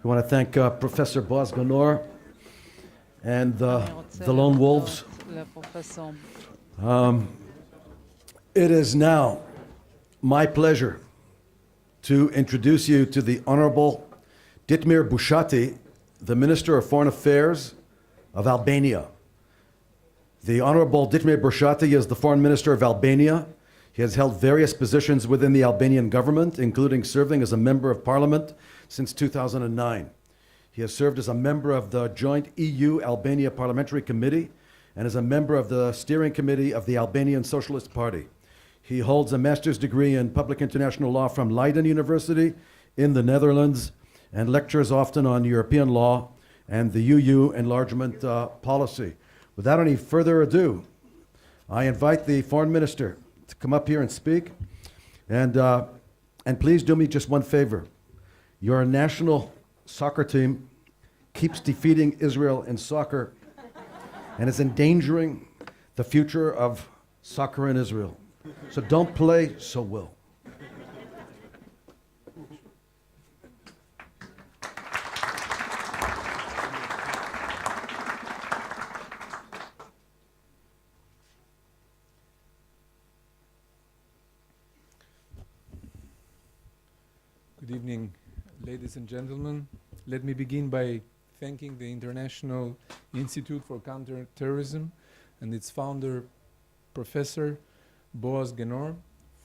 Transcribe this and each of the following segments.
We want to thank Professor Boaz Ganor and the Lone Wolves. It is now my pleasure to introduce you to the Honorable Ditmir Bushati, the Minister of Foreign Affairs of Albania. The Honorable Ditmir Bushati is the Foreign Minister of Albania. He has held various positions within the Albanian government, including serving as a member of parliament since 2009. He has served as a member of the joint EU-Albania Parliamentary Committee and as a member of the steering committee of the Albanian Socialist Party. He holds a master's degree in public international law from Leiden University in the Netherlands and lectures often on European law and the EU enlargement policy. Without any further ado, I invite the Foreign Minister to come up here and speak. And please do me just one favor. Your national soccer team keeps defeating Israel in soccer and is endangering the future of soccer in Israel. So don't play so well. Good evening, ladies and gentlemen. Let me begin by thanking the International Institute for Counter-Terrorism and its founder, Professor Boaz Ganor,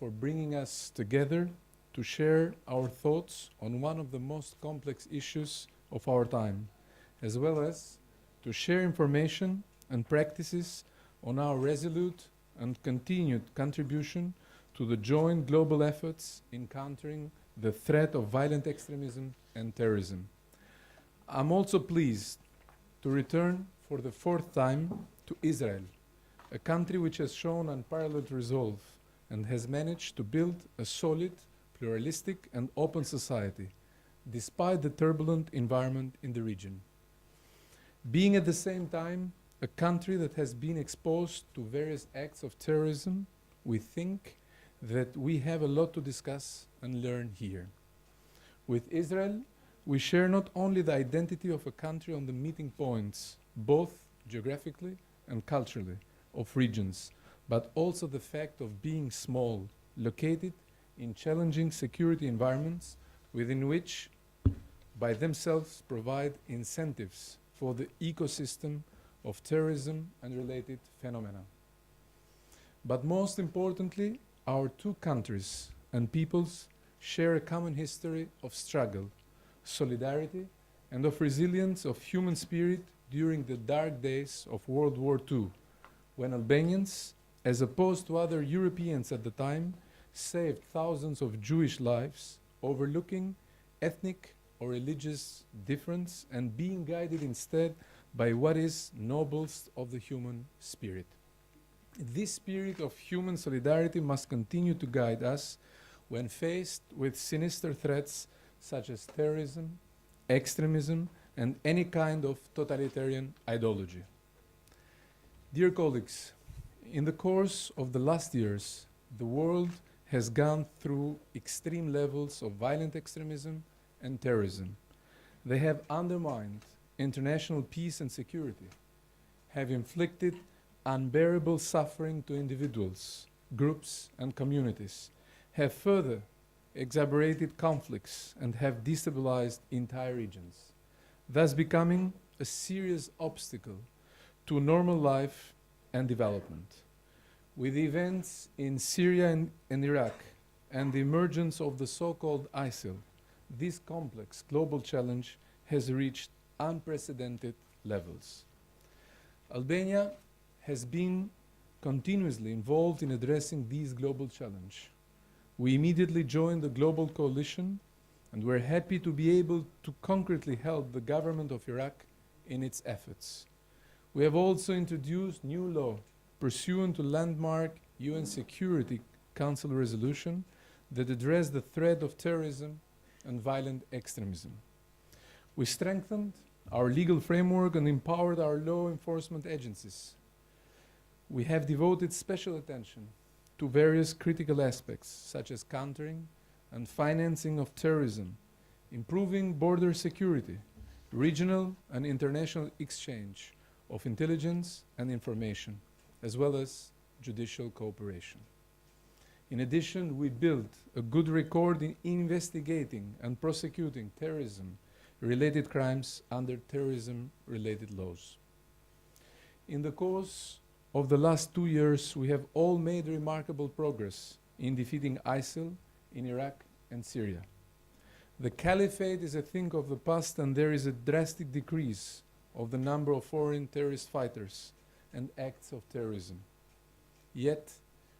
for bringing us together to share our thoughts on one of the most complex issues of our time, as well as to share information and practices on our resolute and continued contribution to the joint global efforts in countering the threat of violent extremism and terrorism. I'm also pleased to return for the fourth time to Israel, a country which has shown unparalleled resolve and has managed to build a solid, pluralistic and open society, despite the turbulent environment in the region. Being at the same time a country that has been exposed to various acts of terrorism, we think that we have a lot to discuss and learn here. With Israel, we share not only the identity of a country on the meeting points, both geographically and culturally, of regions, but also the fact of being small, located in challenging security environments within which, by themselves, provide incentives for the ecosystem of terrorism and related phenomena. But most importantly, our two countries and peoples share a common history of struggle, solidarity, and of resilience of human spirit during the dark days of World War II, when Albanians, as opposed to other Europeans at the time, saved thousands of Jewish lives, overlooking ethnic or religious difference and being guided instead by what is noblest of the human spirit. This spirit of human solidarity must continue to guide us when faced with sinister threats such as terrorism, extremism, and any kind of totalitarian ideology. Dear colleagues, in the course of the last years, the world has gone through extreme levels of violent extremism and terrorism. They have undermined international peace and security, have inflicted unbearable suffering to individuals, groups, and communities, have further exacerbated conflicts, and have destabilized entire regions, thus becoming a serious obstacle to normal life and development. With events in Syria and Iraq and the emergence of the so-called ISIL, this complex global challenge has reached unprecedented levels. Albania has been continuously involved in addressing these global challenges. We immediately joined the global coalition, and we're happy to be able to concretely help the government of Iraq in its efforts. We have also introduced new law pursuant to landmark UN Security Council resolution that address the threat of terrorism and violent extremism. We strengthened our legal framework and empowered our law enforcement agencies. We have devoted special attention to various critical aspects, such as countering and financing of terrorism, improving border security, regional and international exchange of intelligence and information, as well as judicial cooperation. In addition, we built a good record in investigating and prosecuting terrorism-related crimes under terrorism-related laws. In the course of the last 2 years, we have all made remarkable progress in defeating ISIL in Iraq and Syria. The caliphate is a thing of the past, and there is a drastic decrease of the number of foreign terrorist fighters and acts of terrorism. Yet,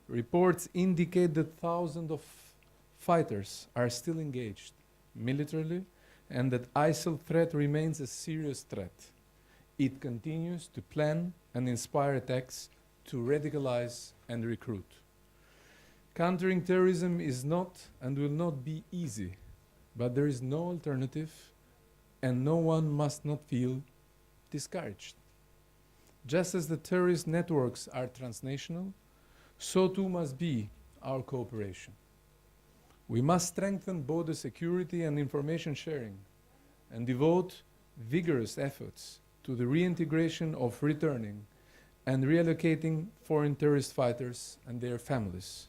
reports indicate that thousands of fighters are still engaged militarily, and that ISIL threat remains a serious threat. It continues to plan and inspire attacks to radicalize and recruit. Countering terrorism is not and will not be easy, but there is no alternative, and no one must not feel discouraged. Just as the terrorist networks are transnational, so too must be our cooperation. We must strengthen border security and information sharing and devote vigorous efforts to the reintegration of returning and reallocating foreign terrorist fighters and their families.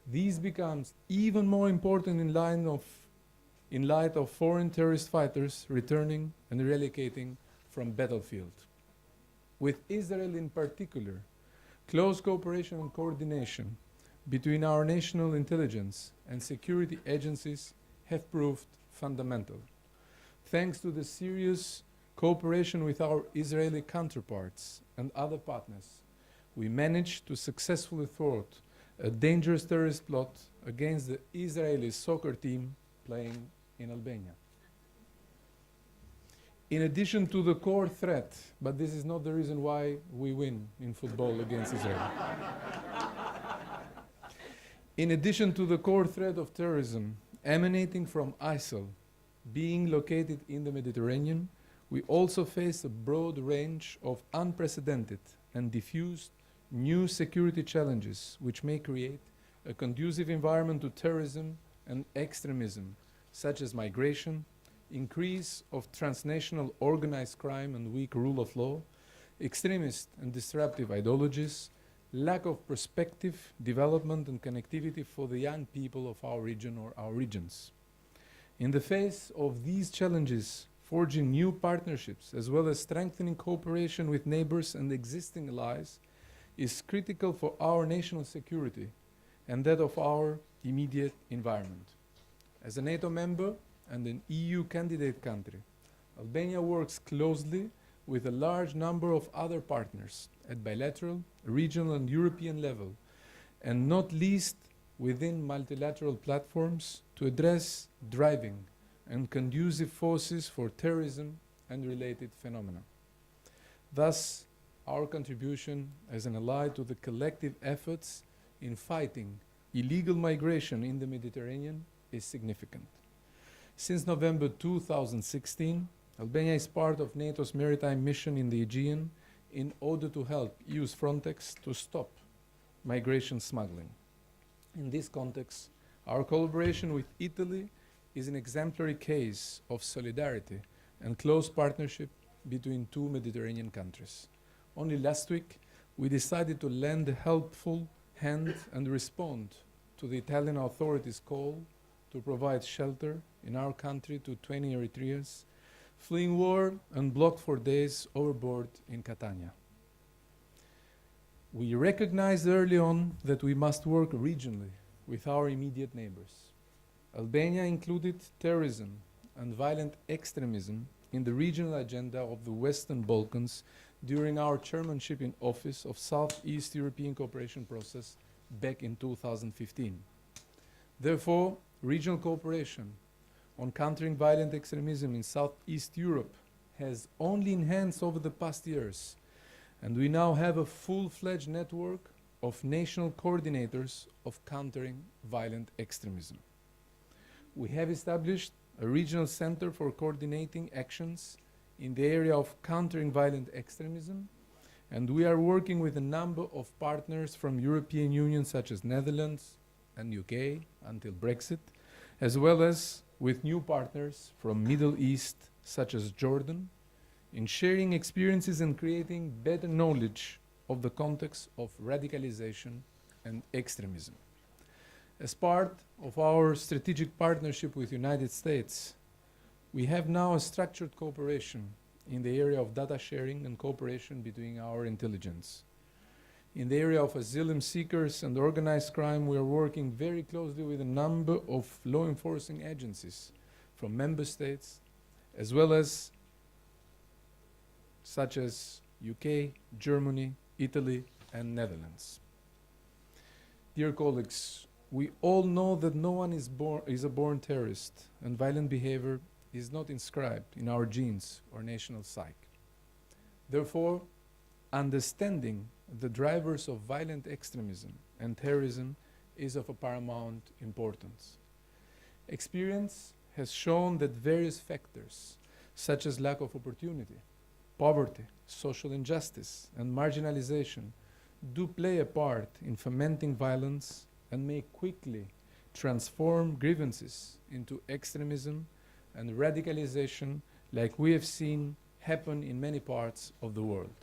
These becomes even more important in light of foreign terrorist fighters returning and relocating from battlefield. With Israel in particular, close cooperation and coordination between our national intelligence and security agencies have proved fundamental. Thanks to the serious cooperation with our Israeli counterparts and other partners, we managed to successfully thwart a dangerous terrorist plot against the Israeli soccer team playing in Albania. In addition to the core threat, but this is not the reason why we win in football against Israel. In addition to the core threat of terrorism emanating from ISIL being located in the Mediterranean, we also face a broad range of unprecedented and diffused new security challenges which may create a conducive environment to terrorism and extremism, such as migration, increase of transnational organized crime and weak rule of law, extremist and disruptive ideologies, lack of perspective, development and connectivity for the young people of our region or our regions. In the face of these challenges, forging new partnerships as well as strengthening cooperation with neighbors and existing allies is critical for our national security and that of our immediate environment. As a NATO member and an EU candidate country, Albania works closely with a large number of other partners at bilateral, regional and European level, and not least within multilateral platforms to address driving and conducive forces for terrorism and related phenomena. Thus, our contribution as an ally to the collective efforts in fighting illegal migration in the Mediterranean is significant. Since November 2016, Albania is part of NATO's maritime mission in the Aegean in order to help use Frontex to stop migration smuggling. In this context, our collaboration with Italy is an exemplary case of solidarity and close partnership between two Mediterranean countries. Only last week, we decided to lend a helpful hand and respond to the Italian authorities' call to provide shelter in our country to 20 Eritreans fleeing war and blocked for days overboard in Catania. We recognized early on that we must work regionally with our immediate neighbors. Albania included terrorism and violent extremism in the regional agenda of the Western Balkans during our chairmanship in office of Southeast European Cooperation Process back in 2015. Therefore, regional cooperation on countering violent extremism in Southeast Europe has only enhanced over the past years, and we now have a full-fledged network of national coordinators of countering violent extremism. We have established a regional center for coordinating actions in the area of countering violent extremism, and we are working with a number of partners from European Union such as Netherlands and UK until Brexit, as well as with new partners from Middle East, such as Jordan, in sharing experiences and creating better knowledge of the context of radicalization and extremism. As part of our strategic partnership with the United States, we have now a structured cooperation in the area of data sharing and cooperation between our intelligence. In the area of asylum seekers and organized crime, we are working very closely with a number of law enforcing agencies from member states, as well as such as UK, Germany, Italy, and Netherlands. Dear colleagues, we all know that no one is a born terrorist, and violent behavior is not inscribed in our genes or national psyche. Therefore, understanding the drivers of violent extremism and terrorism is of a paramount importance. Experience has shown that various factors, such as lack of opportunity, poverty, social injustice, and marginalization, do play a part in fomenting violence and may quickly transform grievances into extremism and radicalization, like we have seen happen in many parts of the world.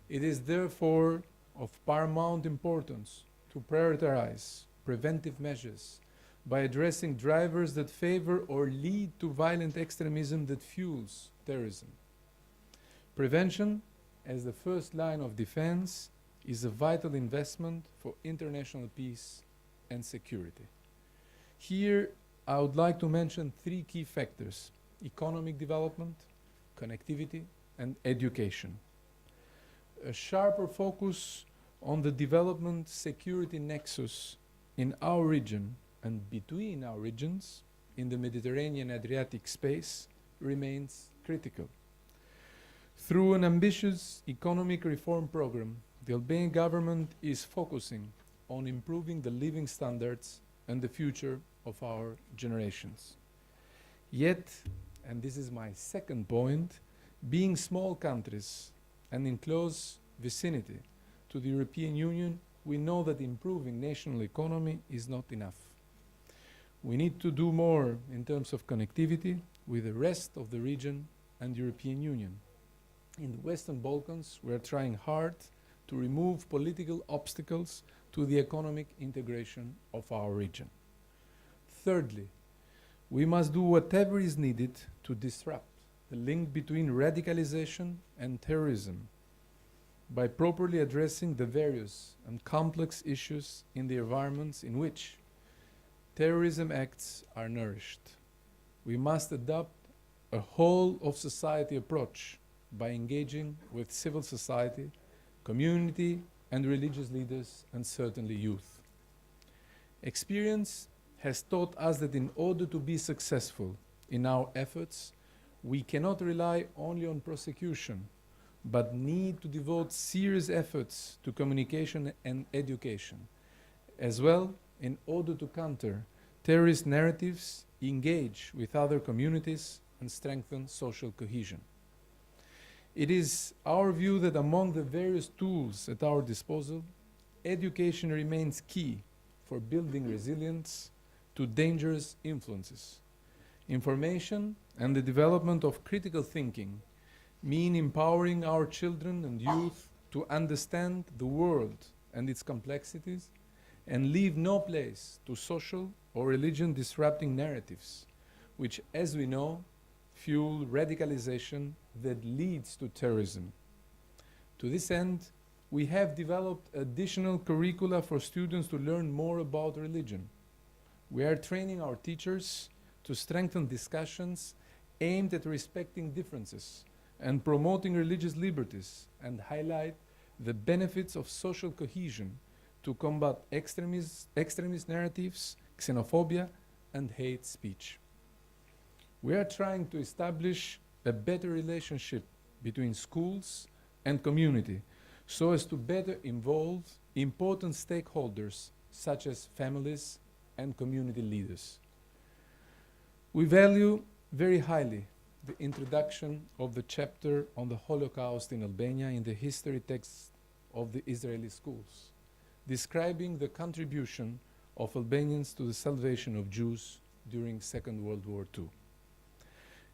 It is therefore of paramount importance to prioritize preventive measures by addressing drivers that favor or lead to violent extremism that fuels terrorism. Prevention, as the first line of defense, is a vital investment for international peace and security. Here, I would like to mention three key factors: economic development, connectivity, and education. A sharper focus on the development security nexus in our region and between our regions in the Mediterranean Adriatic space remains critical. Through an ambitious economic reform program, the Albanian government is focusing on improving the living standards and the future of our generations. Yet, and this is my second point, being small countries and in close vicinity to the European Union, we know that improving national economy is not enough. We need to do more in terms of connectivity with the rest of the region and the European Union. In the Western Balkans, we are trying hard to remove political obstacles to the economic integration of our region. Thirdly, we must do whatever is needed to disrupt the link between radicalization and terrorism by properly addressing the various and complex issues in the environments in which terrorism acts are nourished. We must adopt a whole of society approach by engaging with civil society, community, and religious leaders, and certainly youth. Experience has taught us that in order to be successful in our efforts, we cannot rely only on prosecution, but need to devote serious efforts to communication and education, as well in order to counter terrorist narratives, engage with other communities, and strengthen social cohesion. It is our view that among the various tools at our disposal, education remains key for building resilience to dangerous influences. Information and the development of critical thinking mean empowering our children and youth to understand the world and its complexities and leave no place to social or religion disrupting narratives, which, as we know, fuel radicalization that leads to terrorism. To this end, we have developed additional curricula for students to learn more about religion. We are training our teachers to strengthen discussions aimed at respecting differences and promoting religious liberties and highlight the benefits of social cohesion to combat extremist narratives, xenophobia, and hate speech. We are trying to establish a better relationship between schools and community so as to better involve important stakeholders such as families and community leaders. We value very highly the introduction of the chapter on the Holocaust in Albania in the history text of the Israeli schools, describing the contribution of Albanians to the salvation of Jews during Second World War II.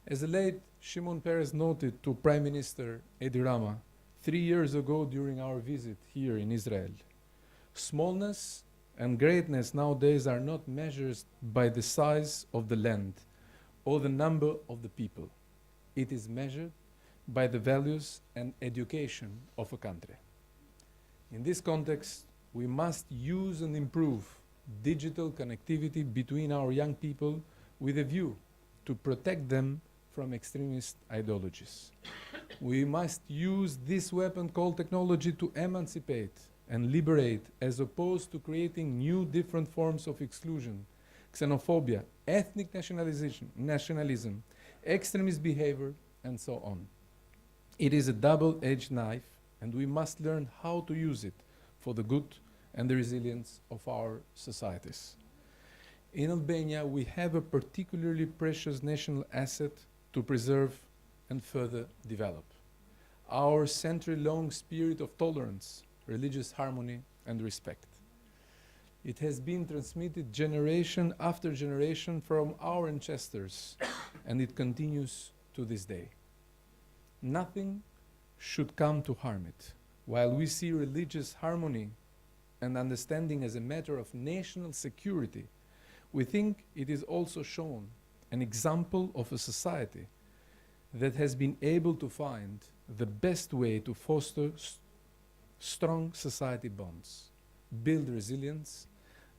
As the late Shimon Peres noted to Prime Minister Edi Rama 3 years ago during our visit here in Israel, smallness and greatness nowadays are not measured by the size of the land or the number of the people. It is measured by the values and education of a country. In this context, we must use and improve digital connectivity between our young people with a view to protect them from extremist ideologies. We must use this weapon called technology to emancipate and liberate, as opposed to creating new different forms of exclusion, xenophobia, ethnic nationalism, extremist behavior, and so on. It is a double-edged knife, and we must learn how to use it for the good and the resilience of our societies. In Albania, we have a particularly precious national asset to preserve and further develop: our century-long spirit of tolerance, religious harmony, and respect. It has been transmitted generation after generation from our ancestors, and it continues to this day. Nothing should come to harm it. While we see religious harmony and understanding as a matter of national security, we think it is also shown an example of a society that has been able to find the best way to foster strong society bonds, build resilience,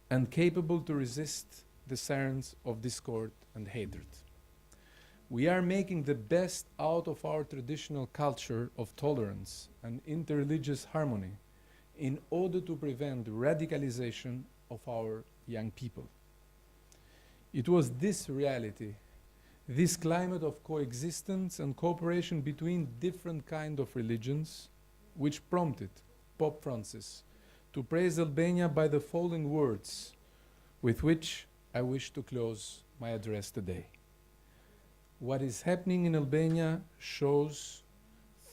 and capable to resist the sirens of discord and hatred. We are making the best out of our traditional culture of tolerance and interreligious harmony in order to prevent radicalization of our young people. It was this reality, this climate of coexistence and cooperation between different kinds of religions, which prompted Pope Francis to praise Albania by the following words, with which I wish to close my address today. What is happening in Albania shows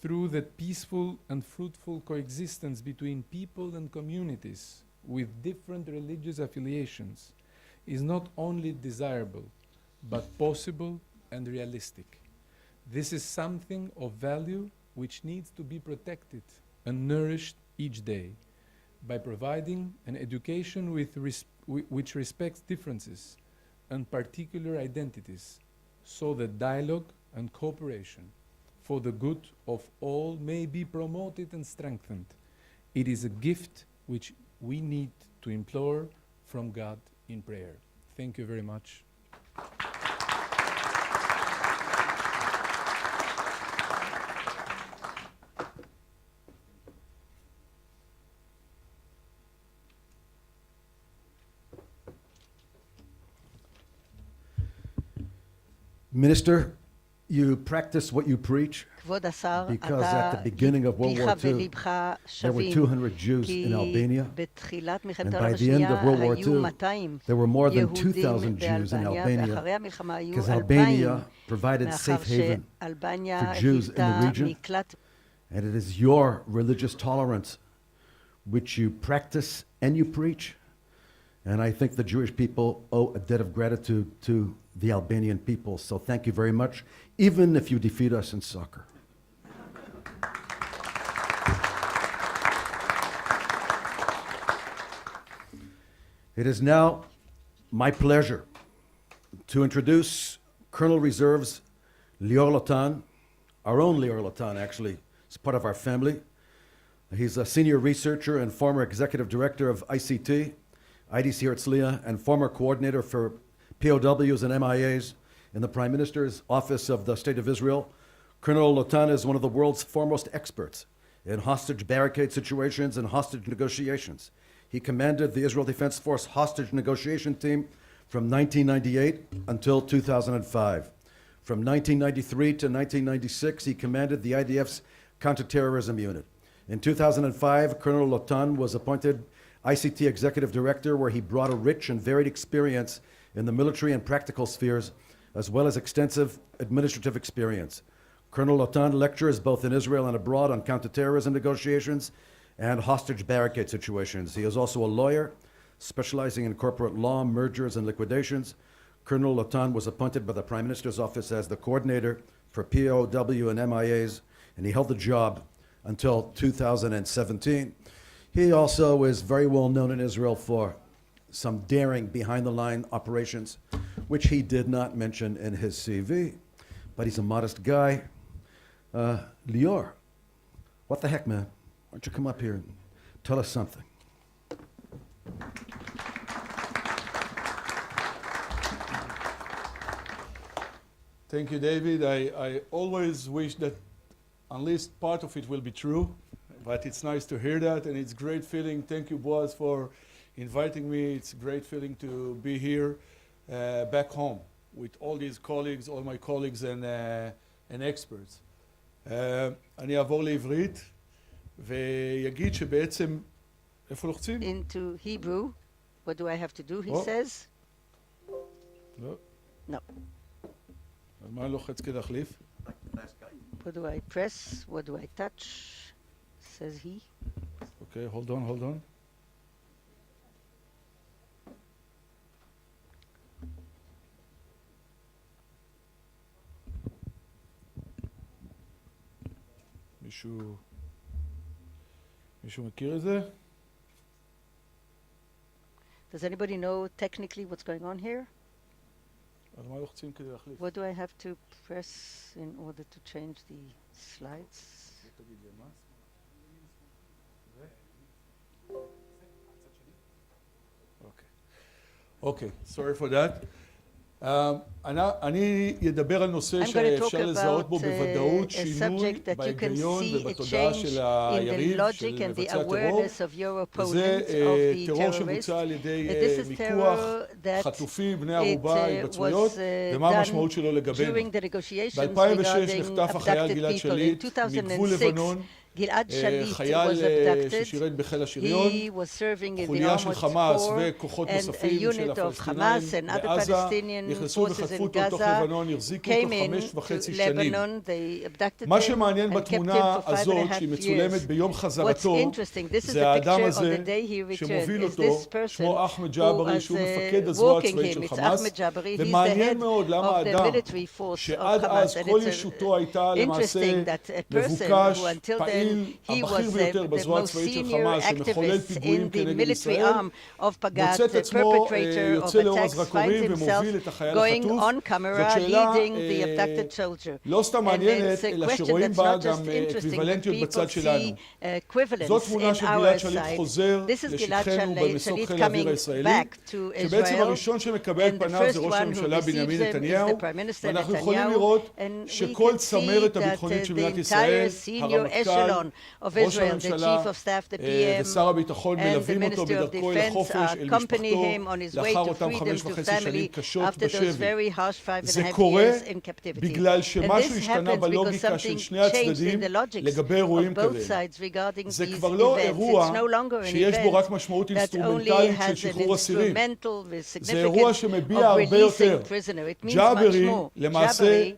through the peaceful and fruitful coexistence between people and communities with different religious affiliations is not only desirable, but possible and realistic. This is something of value which needs to be protected and nourished each day by providing an education which respects differences and particular identities, so that dialogue and cooperation for the good of all may be promoted and strengthened. It is a gift which we need to implore from God in prayer. Thank you very much. Minister, you practice what you preach כבוד השר, because at the beginning of World War פיך II, וליבך there were שווים, 200 Jews in Albania, בתחילת מלחמת and העולם by the end השנייה of World War היו II, 200 there were more than יהודים 2,000 Jews in באלבניה, Albania, ואחרי המלחמה היו because 2,000, Albania provided מאחר safe haven, שאלבניה for Jews in the היוותה region. מקלט. and it is your religious tolerance which you practice and you preach. And I think the Jewish people owe a debt of gratitude to the Albanian people. So thank you very much, even if you defeat us in soccer. It is now my pleasure to introduce Colonel Reserves Lior Lotan, our own Lior Lotan, actually. He's part of our family. He's a senior researcher and former executive director of ICT, IDC Herzliya, and former coordinator for POWs and MIAs in the Prime Minister's Office of the State of Israel. Colonel Lotan is one of the world's foremost experts in hostage barricade situations and hostage negotiations. He commanded the Israel Defense Force hostage negotiation team from 1998 until 2005. From 1993 to 1996, he commanded the IDF's Counter-Terrorism unit. In 2005, Colonel Lotan was appointed ICT Executive Director, where he brought a rich and varied experience in the military and practical spheres, as well as extensive administrative experience. Colonel Lotan lectures both in Israel and abroad on counterterrorism negotiations and hostage barricade situations. He is also a lawyer, specializing in corporate law, mergers, and liquidations. Colonel Lotan was appointed by the Prime Minister's office as the coordinator for POW and MIAs, and he held the job until 2017. He also is very well known in Israel for some daring behind-the-line operations, which he did not mention in his CV. But he's a modest guy. Lior, what the heck, man? Why don't you come up here and tell us something? Thank you, David. I always wish that at least part of it will be true, but it's nice to hear that, and it's a great feeling. Thank you, Boaz, for inviting me. It's a great feeling to be here back home with all these colleagues, all my colleagues and experts. אני אעבור לעברית ויגיד שבעצם, איפה לוחצים? Into Hebrew. What do I have to do, he Oh. says? לא. No. אז מה אני לוחץ כדי להחליף? What do I press? What do I touch? Says he. Okay, hold on. מישהו מכיר את זה? Does anybody know technically what's going on here? אז מה לוחצים כדי להחליף? What do I have to press in order to change the slides? תגיד לי, מה? אוקיי, sorry for that. אני אדבר על נושא I'm going to talk שאפשר לזהות בו about בוודאות a שינוי subject that you can בהיגיון see a ובתודעה change של in the היריב, logic של and the מבצע טרור. awareness of your וזה opponent, of the טרור terrorist. שבוצע על ידי This is מיקוח, terror that חטופים, בני it ערובה, התבצעויות, was ומה done המשמעות שלו לגבינו. during the negotiations ב-2006 regarding נחטף החייל abducted גלעד people. In שליט מגבול 2006, לבנון, Gilad Shalit חייל was abducted. ששירת בחיל השריון, He was serving in the חוליה של armored חמאס corps וכוחות and a נוספים של unit of הפלסטינאים Hamas and other בעזה, Palestinian נכנסו forces וחטפו in אותו לתוך Gaza, לבנון, החזיקו came אותו 5.5 into שנים. Lebanon, they abducted מה him שמעניין and kept him בתמונה for 5.5 הזאת, שהיא מצולמת years. ביום What's חזרתו, interesting, this is זה the האדם picture of הזה the day he returned. שמוביל Is אותו, this person שמו אחמד who ג'אברי, was שהוא מפקד הזרוע walking הצבאית him? של It's חמאס, Ahmed Jabari. He's the ומעניין head מאוד למה of the האדם military force of שעד Hamas. אז And כל it's ישותו הייתה למעשה interesting that a person מבוקש, who until פעיל, then he הבכיר was ביותר the בזרוע most הצבאית של senior חמאס, שמחולל activist פיגועים in the כנגד military ישראל, arm of Pagat, מוצא את the עצמו perpetrator of יוצא לאור attacks, finds הזרקורים himself ומוביל את החייל going החטוף. on זאת camera שאלה leading the abducted soldier. לא סתם And מעניינת, it's a אלא question שרואים that's בה not גם just interesting, but אקוויוולנטיות people בצד שלנו. see equivalence זאת תמונה in של our גלעד שליט side. חוזר This is Gilad לשטחנו במסוק Shalit חיל האוויר coming הישראלי, back to שבעצם Israel. הראשון שמקבל את And the פניו זה first ראש one who הממשלה receives בנימין him is נתניהו, the Prime Minister ואנחנו יכולים Netanyahu, לראות and we שכל can see צמרת that הביטחונית של the מדינת entire ישראל, senior הרמטכ"ל, echelon of ראש Israel, the הממשלה chief of staff, the PM, ושר הביטחון and the מלווים אותו Minister of בדרכו אל Defense החופש, אל accompany משפחתו, him on his way לאחר to אותם freedom, to 5.5 שנים family, קשות after those בשבי. very harsh 5.5 זה קורה years in captivity. בגלל And שמשהו this השתנה happens because בלוגיקה של something שני changed הצדדים in the logics לגבי of אירועים both כאלה. sides regarding זה these כבר לא events. אירוע It's no longer an שיש בו event רק משמעות that only אינסטרומנטלית של has an שחרור אסירים. instrumental with זה אירוע significance שמביע of הרבה יותר. releasing prisoner. It means much ג'אברי, more. למעשה,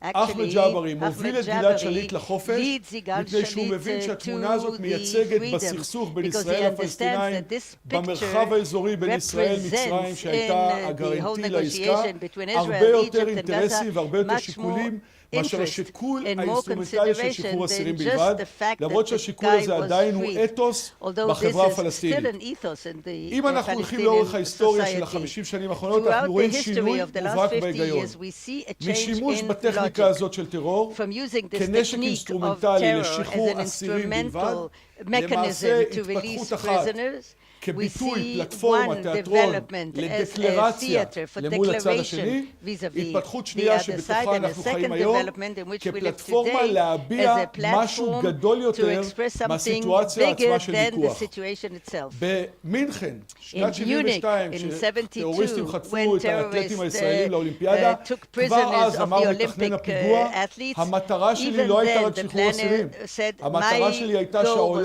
אחמד Actually, ג'אברי מוביל Ahmed את גלעד Jabari שליט לחופש, leads Yigal מפני שהוא Shalit מבין to שהתמונה הזאת the מייצגת freedom, בסכסוך בין because ישראל he understands לפלסטינאים, that this במרחב האזורי בין ישראל מצרים, represents שהייתה in the whole הגרנטי לעסקה, negotiation between הרבה Israel, יותר Egypt and אינטרסים Gaza, והרבה יותר much שיקולים more מאשר interest השיקול and more האינסטרומנטלי של consideration שחרור אסירים than בלבד, just the fact למרות that the שהשיקול guy הזה was עדיין הוא freed. אתוס Although בחברה this is still הפלסטינית. an ethos in the אם אנחנו הולכים לאורך ההיסטוריה של ה-50 שנים האחרונות, אנחנו רואים שינוי מובהק בהיגיון. משימוש בטכניקה הזאת של טרור, כנשק אינסטרומנטלי לשחרור אסירים בלבד, למעשה התפתחות אחת, כביטוי, פלטפורמה, תיאטרון, לדקלרציה למול הצד השני, התפתחות שנייה שבתוכה אנחנו חיים היום, כפלטפורמה להביע משהו גדול יותר מהסיטואציה עצמה של ויכוח. במינכן, שנת 72, כשטרוריסטים חטפו את האתלטים הישראלים לאולימפיאדה, כבר אז אמר מתכנן הפיגוע, המטרה שלי לא הייתה רק שחרור אסירים, המטרה שלי הייתה שהעולם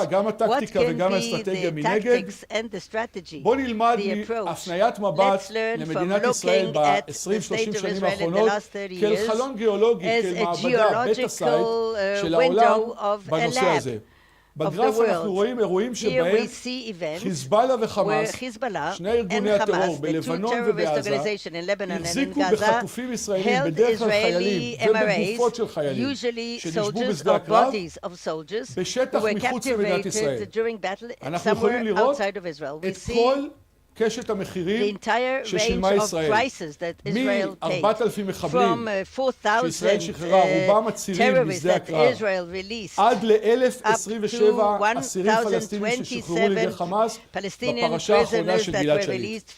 גם הטקטיקה וגם האסטרטגיה מנגד. בואו נלמד מהפניית מבט למדינת ישראל ב-20-30 שנים האחרונות כאל חלון גיאולוגי, כאל מעבדה, בטה סייט של העולם בנושא הזה. בגרף אנחנו רואים אירועים שבהם חיזבאללה וחמאס, שני ארגוני הטרור בלבנון ובעזה, החזיקו בחטופים ישראלים, בדרך כלל חיילים ובגופות של חיילים, שנשבו בשדה הקרב, בשטח מחוץ למדינת ישראל. אנחנו יכולים לראות את כל קשת המחירים ששילמה ישראל, מ-4,000 מחבלים שישראל שחררה, רובם עצירים בשדה הקרב, עד ל-1,027 אסירים פלסטינים ששוחררו לידי חמאס בפרשה האחרונה של גלעד שליט.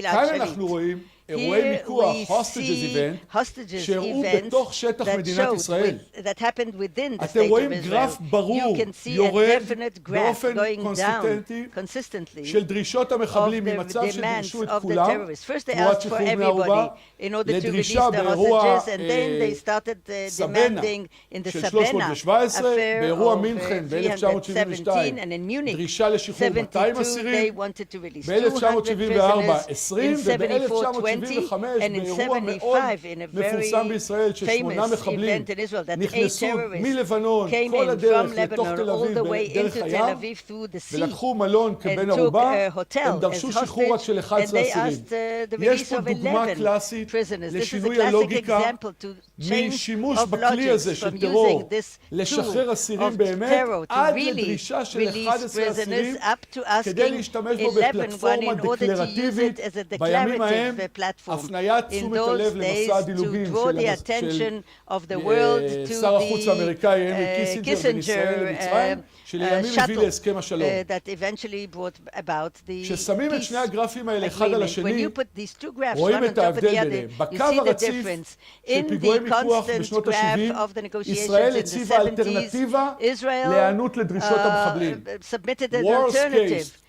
כאן אנחנו רואים אירועי מיקוח, hostages event, שאירעו בתוך שטח מדינת ישראל. אתם רואים גרף ברור, יורד באופן קונסיסטנטי של דרישות המחבלים ממצב שדרשו את כולם, תמורת שחרור בני ערובה, לדרישה באירוע סבנה של 317, באירוע מינכן ב-1972, דרישה לשחרור 200 אסירים, ב-1974 20, וב-1975 באירוע מאוד מפורסם בישראל ששמונה מחבלים נכנסו מלבנון כל הדרך לתוך תל אביב בדרך הים ולקחו מלון כבן ערובה, הם דרשו שחרור רק של 11 אסירים. יש פה דוגמה קלאסית לשינוי הלוגיקה משימוש בכלי הזה של טרור לשחרר אסירים באמת עד לדרישה של 11 אסירים כדי להשתמש בו בפלטפורמה דקלרטיבית בימים ההם הפניית תשומת הלב למסע הדילוגים של שר החוץ האמריקאי הנרי קיסינג'ר בין ישראל למצרים שלימים הביא להסכם השלום. כששמים את שני הגרפים האלה אחד על השני רואים את ההבדל ביניהם. בקו הרציף של פיגועי מיקוח בשנות ה-70 ישראל הציבה אלטרנטיבה להיענות לדרישות המחבלים.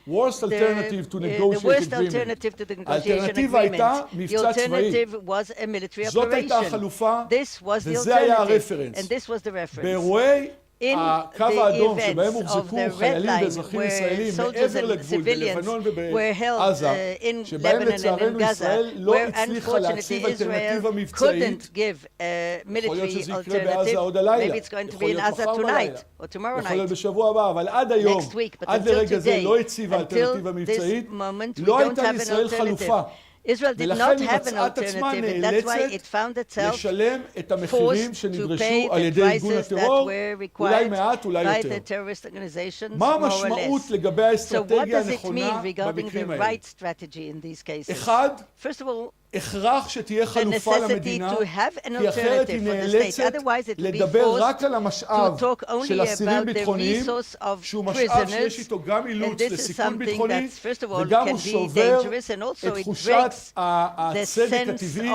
Worst alternative to negotiate agreement. האלטרנטיבה הייתה מבצע צבאי. זאת הייתה החלופה וזה היה הרפרנס. באירועי הקו האדום שבהם הוחזקו חיילים ואזרחים ישראלים מעבר לגבול בלבנון ובעזה, שבהם לצערנו ישראל לא הצליחה להציב אלטרנטיבה מבצעית. יכול להיות שזה יקרה בעזה עוד הלילה, יכול להיות מחר בלילה, יכול להיות בשבוע הבא, אבל עד היום, עד לרגע זה לא הציבה אלטרנטיבה מבצעית, לא הייתה לישראל חלופה. ולכן היא מצאה את עצמה נאלצת לשלם את המחירים שנדרשו על ידי ארגון הטרור, אולי מעט, אולי יותר. מה המשמעות לגבי האסטרטגיה הנכונה במקרים האלה? אחד, הכרח שתהיה חלופה למדינה, כי אחרת היא נאלצת לדבר רק על המשאב של אסירים ביטחוניים, שהוא משאב שיש איתו גם אילוץ לסיכון ביטחוני, וגם הוא שובר את תחושת הצדק הטבעי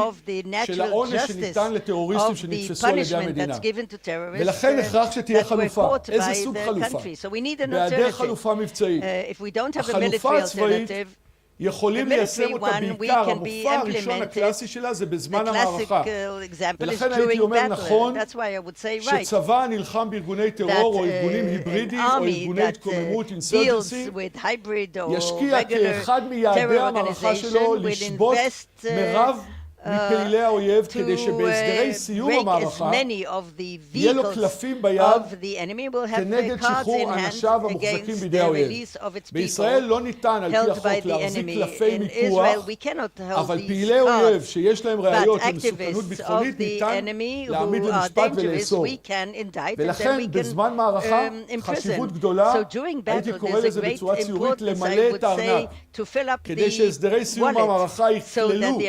של העונש שניתן לטרוריסטים שנתפסו על ידי המדינה. ולכן הכרח שתהיה חלופה. איזה סוג חלופה? בהיעדר חלופה מבצעית. החלופה הצבאית יכולים ליישם אותה בעיקר, המופע הראשון הקלאסי שלה זה בזמן המערכה. ולכן הייתי אומר נכון שצבא נלחם בארגוני טרור או ארגונים היברידיים או ארגוני התקוממות אינסרג'נסי, ישקיע כאחד מיעדי המערכה שלו לשבות מרב מפעילי האויב כדי שבהסדרי סיום המערכה יהיה לו קלפים ביד כנגד שחרור אנשיו המוחזקים בידי האויב. בישראל לא ניתן על פי החוק להחזיק קלפי מיקוח, אבל פעילי אויב שיש להם ראיות למסוכנות ביטחונית ניתן להעמיד למשפט ולאסור. ולכן בזמן מערכה חשיבות גדולה, הייתי קורא לזה בצורה ציורית, למלא את הארנק כדי שהסדרי סיום המערכה יכללו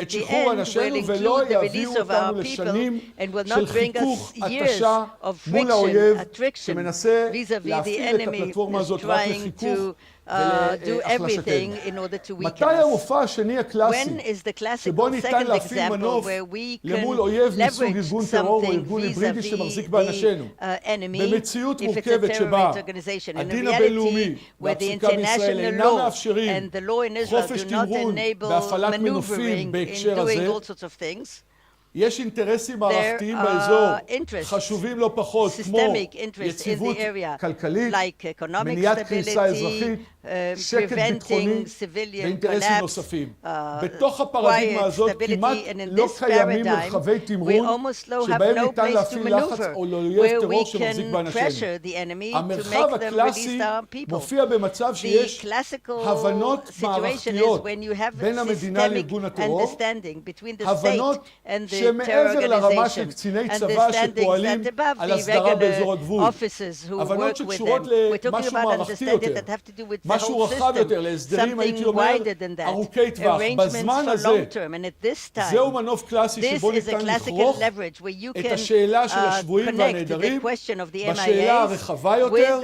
את שחרור אנשינו ולא יביאו אותנו לשנים של חיכוך התשה מול האויב שמנסה להפעיל את הפלטפורמה הזאת רק לחיכוך ולהחלשתנו. מתי המופע השני הקלאסי שבו ניתן להפעיל מנוף למול אויב מסוג ארגון טרור או ארגון היברידי שמחזיק באנשינו? במציאות מורכבת שבה הדין הבינלאומי והפסיקה בישראל אינם מאפשרים חופש תמרון בהפעלת מנופים בהקשר הזה, יש אינטרסים מערכתיים באזור חשובים לא פחות כמו יציבות כלכלית, מניעת קריסה אזרחית, preventing civilian collapse, הפרדיגמה הזאת כמעט לא קיימים מרחבי תמרון שבהם ניתן להפעיל לחץ או לאויב טרור שמחזיק באנשים. המרחב הקלאסי מופיע במצב שיש הבנות מערכתיות בין המדינה לארגון הטרור, הבנות שמעבר לרמה של קציני צבא שפועלים על הסדרה באזור הגבול, הבנות שקשורות למשהו מערכתי יותר, משהו רחב יותר, להסדרים הייתי אומר ארוכי טווח. בזמן הזה זהו מנוף קלאסי שבו ניתן לכרוך את השאלה של השבויים והנעדרים בשאלה הרחבה יותר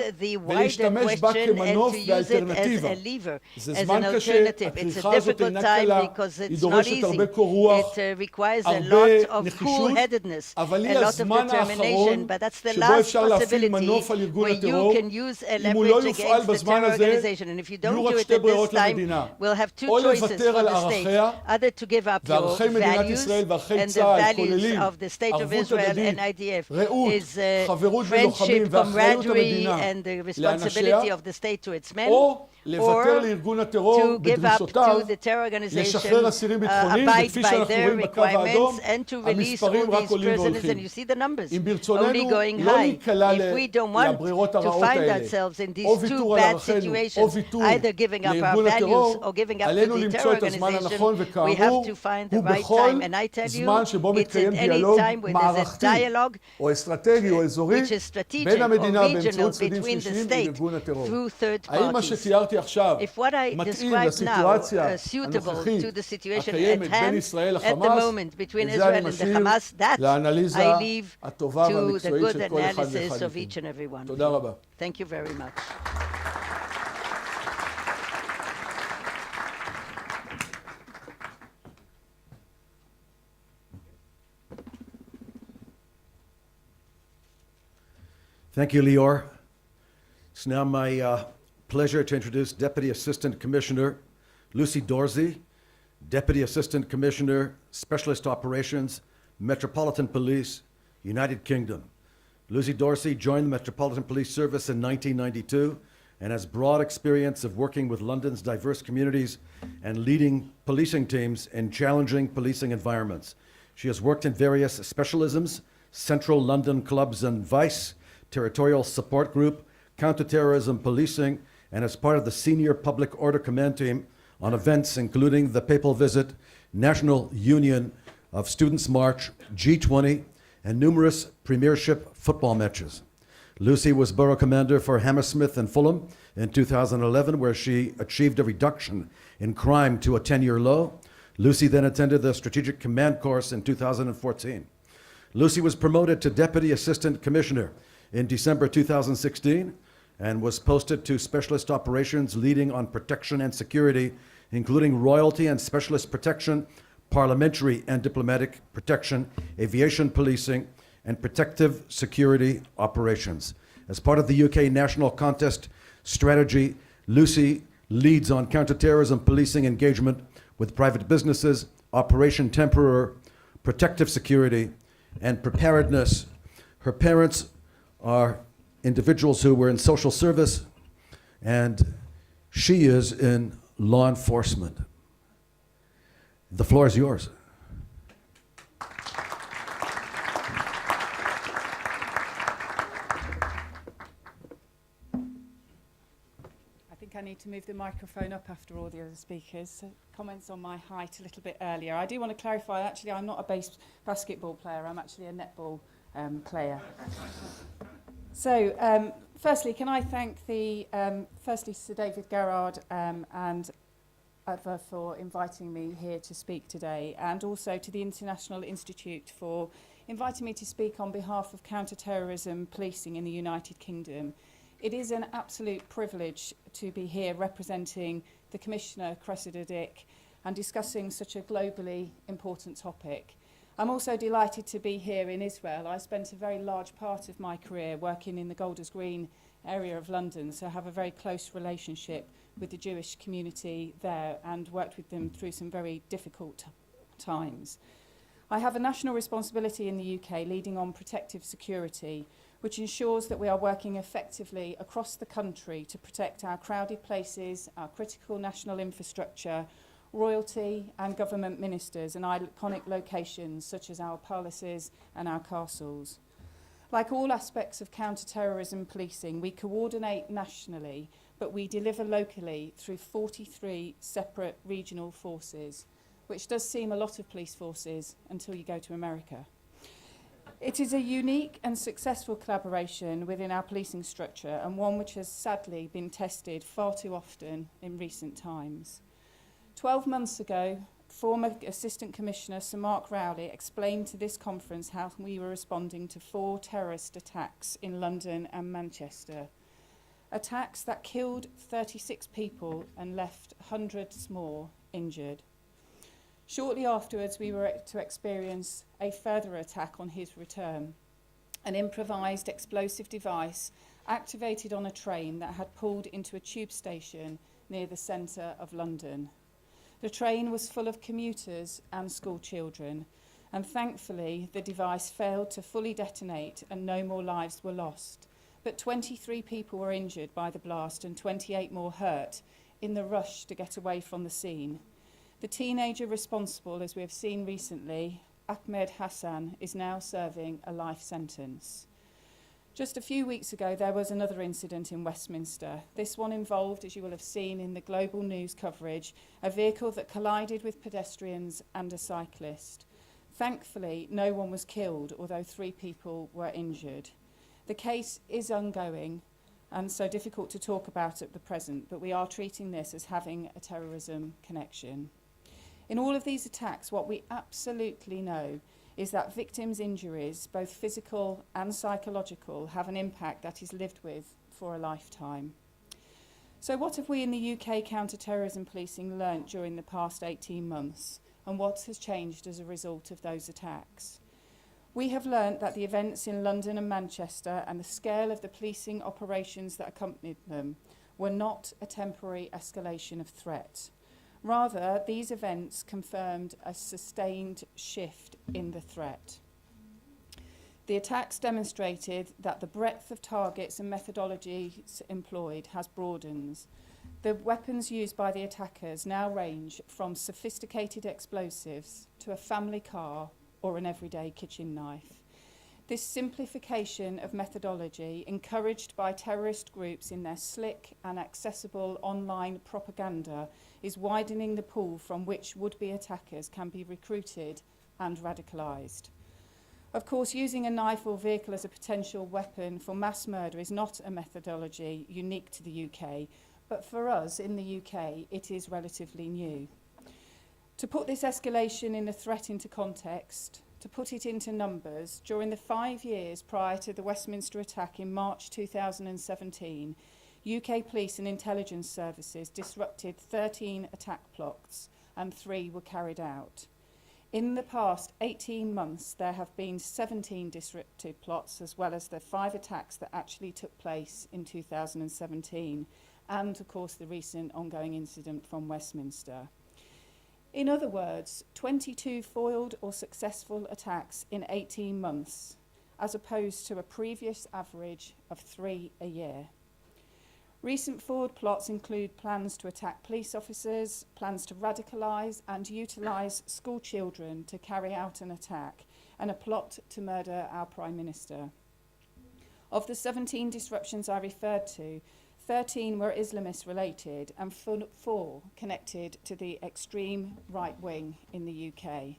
ולהשתמש בה כמנוף ואלטרנטיבה. זה זמן קשה, הכריכה הזאת אינה קלה, היא דורשת הרבה קור רוח, הרבה נחישות, אבל היא הזמן האחרון שבו אפשר להפעיל מנוף על ארגון הטרור. אם הוא לא יופעל בזמן הזה, יהיו רק שתי ברירות למדינה, או לוותר על ערכיה, וערכי מדינת ישראל וערכי צה"ל כוללים ערבות הדדית, רעות, חברות בלוחמים ואחריות המדינה לאנשיה, או לוותר לארגון הטרור בדרישותיו, לשחרר אסירים ביטחוניים, וכפי שאנחנו רואים בקו האדום, המספרים רק עולים והולכים. אם ברצוננו לא להיקלע לברירות הרעות האלה, או ויתור על ערכינו, או ויתור לארגון הטרור, עלינו למצוא את הזמן הנכון, וכאמור, הוא בכל זמן שבו מתקיים דיאלוג מערכתי, או אסטרטגי או אזורי, בין המדינה באמצעות צדדים שלישיים וארגון הטרור. האם מה שתיארתי עכשיו מתאים לסיטואציה הנוכחית הקיימת בין ישראל לחמאס? וזה אני משאיר לאנליזה הטובה והמקצועית של כל אחד ואחד מכם. תודה רבה. Thank you very much. Thank you, Lior. It's now my pleasure to introduce Deputy Assistant Commissioner Lucy Dorsey, Deputy Assistant Commissioner, Specialist Operations, Metropolitan Police, United Kingdom. Lucy Dorsey joined the Metropolitan Police Service in 1992 and has broad experience of working with London's diverse communities and leading policing teams in challenging policing environments. She has worked in various specialisms, Central London Clubs and Vice, Territorial Support Group, Counter-Terrorism Policing, and as part of the Senior Public Order Command Team on events including the Papal Visit, National Union of Students March, G20, and numerous Premiership football matches. Lucy was Borough Commander for Hammersmith and Fulham in 2011, where she achieved a reduction in crime to a 10-year low. Lucy then attended the Strategic Command course in 2014. Lucy was promoted to Deputy Assistant Commissioner in December 2016 and was posted to Specialist Operations leading on protection and security, including royalty and specialist protection, parliamentary and diplomatic protection, aviation policing, and protective security operations. As part of the UK National Contest Strategy, Lucy leads on counter-terrorism policing engagement with private businesses, Operation Temporer, protective security, and preparedness. Her parents are individuals who were in social service, and she is in law enforcement. The floor is yours. I think I need to move the microphone up after all the other speakers. So comments on my height a little bit earlier. I do want to clarify, actually, I'm not a basketball player. I'm actually a netball player. So, firstly, can I thank firstly Sir David Garrard and for inviting me here to speak today, and also to the International Institute for inviting me to speak on behalf of counter-terrorism policing in the United Kingdom. It is an absolute privilege to be here representing the Commissioner, Cressida Dick, and discussing such a globally important topic. I'm also delighted to be here in Israel. I spent a very large part of my career working in the Golders Green area of London, so I have a very close relationship with the Jewish community there and worked with them through some very difficult times. I have a national responsibility in the UK leading on protective security, which ensures that we are working effectively across the country to protect our crowded places, our critical national infrastructure, royalty and government ministers and iconic locations such as our palaces and our castles. Like all aspects of counter-terrorism policing, we coordinate nationally, but we deliver locally through 43 separate regional forces, which does seem a lot of police forces until you go to America. It is a unique and successful collaboration within our policing structure, and one which has sadly been tested far too often in recent times. 12 months ago, former Assistant Commissioner Sir Mark Rowley explained to this conference how we were responding to 4 terrorist attacks in London and Manchester. Attacks that killed 36 people and left hundreds more injured. Shortly afterwards, we were to experience a further attack on his return. An improvised explosive device activated on a train that had pulled into a tube station near the centre of London. The train was full of commuters and school children, and thankfully the device failed to fully detonate and no more lives were lost. But 23 people were injured by the blast and 28 more hurt in the rush to get away from the scene. The teenager responsible, as we have seen recently, Ahmed Hassan, is now serving a life sentence. Just a few weeks ago, there was another incident in Westminster. This one involved, as you will have seen in the global news coverage, a vehicle that collided with pedestrians and a cyclist. Thankfully, no one was killed, although 3 people were injured. The case is ongoing and so difficult to talk about at the present, but we are treating this as having a terrorism connection. In all of these attacks, what we absolutely know is that victims' injuries, both physical and psychological, have an impact that is lived with for a lifetime. So what have we in the UK counter-terrorism policing learnt during the past 18 months, and what has changed as a result of those attacks? We have learnt that the events in London and Manchester and the scale of the policing operations that accompanied them were not a temporary escalation of threat. Rather, these events confirmed a sustained shift in the threat. The attacks demonstrated that the breadth of targets and methodologies employed has broadened. The weapons used by the attackers now range from sophisticated explosives to a family car or an everyday kitchen knife. This simplification of methodology, encouraged by terrorist groups in their slick and accessible online propaganda, is widening the pool from which would-be attackers can be recruited and radicalised. Of course, using a knife or vehicle as a potential weapon for mass murder is not a methodology unique to the UK, but for us in the UK, it is relatively new. To put this escalation in the threat into context, to put it into numbers, during the 5 years prior to the Westminster attack in March 2017, UK police and intelligence services disrupted 13 attack plots and 3 were carried out. In the past 18 months, there have been 17 disrupted plots, as well as the 5 attacks that actually took place in 2017, and of course the recent ongoing incident from Westminster. In other words, 22 foiled or successful attacks in 18 months, as opposed to a previous average of 3 a year. Recent forward plots include plans to attack police officers, plans to radicalise and utilise school children to carry out an attack, and a plot to murder our Prime Minister. Of the 17 disruptions I referred to, 13 were Islamist related and 4 connected to the extreme right wing in the UK.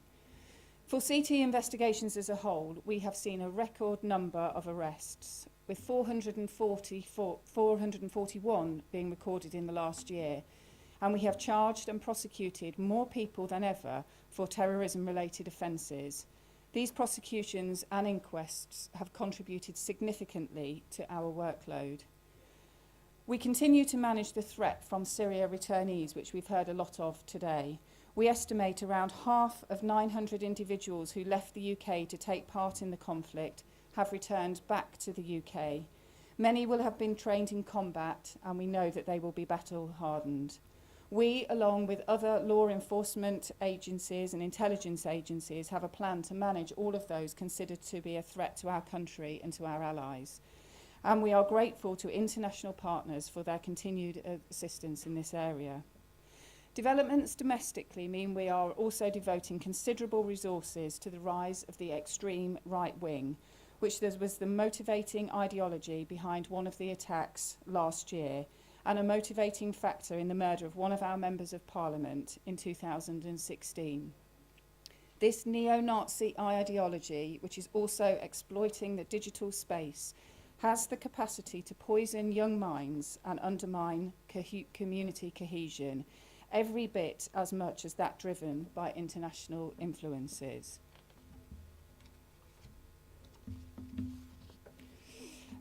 For CT investigations as a whole, we have seen a record number of arrests, with 441 being recorded in the last year, and we have charged and prosecuted more people than ever for terrorism-related offences. These prosecutions and inquests have contributed significantly to our workload. We continue to manage the threat from Syria returnees, which we've heard a lot of today. We estimate around half of 900 individuals who left the UK to take part in the conflict have returned back to the UK. Many will have been trained in combat, and we know that they will be battle-hardened. We, along with other law enforcement agencies and intelligence agencies, have a plan to manage all of those considered to be a threat to our country and to our allies. And we are grateful to international partners for their continued assistance in this area. Developments domestically mean we are also devoting considerable resources to the rise of the extreme right wing, which was the motivating ideology behind one of the attacks last year, and a motivating factor in the murder of one of our members of parliament in 2016. This neo-Nazi ideology, which is also exploiting the digital space, has the capacity to poison young minds and undermine community cohesion, every bit as much as that driven by international influences.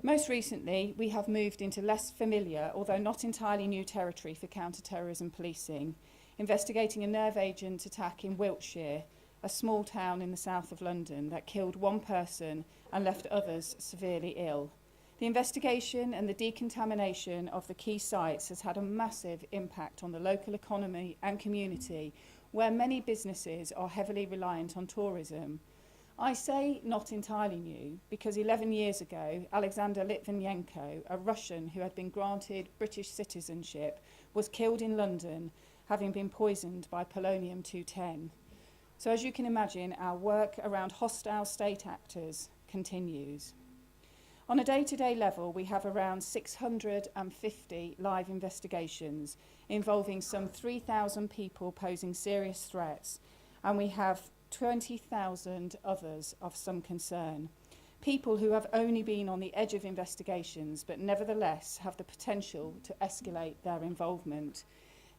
Most recently, we have moved into less familiar, although not entirely new territory for counter-terrorism policing, investigating a nerve agent attack in Wiltshire, a small town in the south of London that killed one person and left others severely ill. The investigation and the decontamination of the key sites has had a massive impact on the local economy and community, where many businesses are heavily reliant on tourism. I say not entirely new because 11 years ago, Alexander Litvinenko, a Russian who had been granted British citizenship, was killed in London, having been poisoned by polonium-210. So as you can imagine, our work around hostile state actors continues. On a day-to-day level, we have around 650 live investigations involving some 3,000 people posing serious threats, and we have 20,000 others of some concern. People who have only been on the edge of investigations but nevertheless have the potential to escalate their involvement.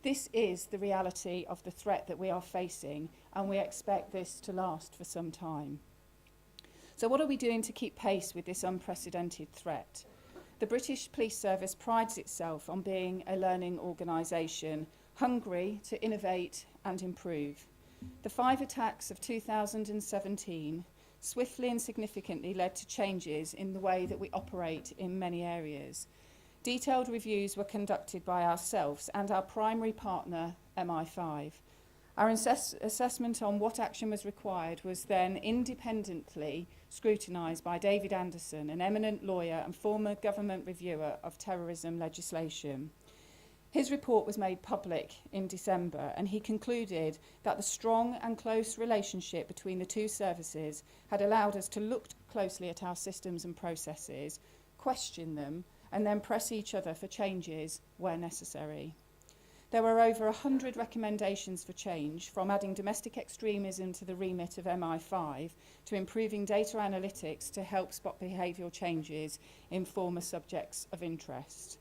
This is the reality of the threat that we are facing, and we expect this to last for some time. So what are we doing to keep pace with this unprecedented threat? The British Police Service prides itself on being a learning organisation, hungry to innovate and improve. The 5 attacks of 2017 swiftly and significantly led to changes in the way that we operate in many areas. Detailed reviews were conducted by ourselves and our primary partner, MI5. Our assessment on what action was required was then independently scrutinised by David Anderson, an eminent lawyer and former government reviewer of terrorism legislation. His report was made public in December, and he concluded that the strong and close relationship between the two services had allowed us to look closely at our systems and processes, question them, and then press each other for changes where necessary. There were over 100 recommendations for change, from adding domestic extremism to the remit of MI5 to improving data analytics to help spot behavioural changes in former subjects of interest.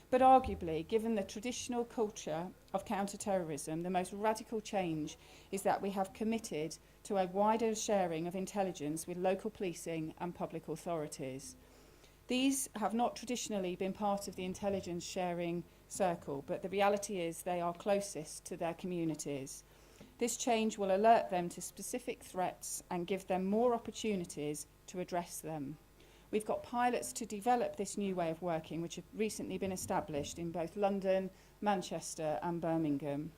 But arguably, given the traditional culture of counter-terrorism, the most radical change is that we have committed to a wider sharing of intelligence with local policing and public authorities. These have not traditionally been part of the intelligence sharing circle, but the reality is they are closest to their communities. This change will alert them to specific threats and give them more opportunities to address them. We've got pilots to develop this new way of working, which have recently been established in both London, Manchester and Birmingham.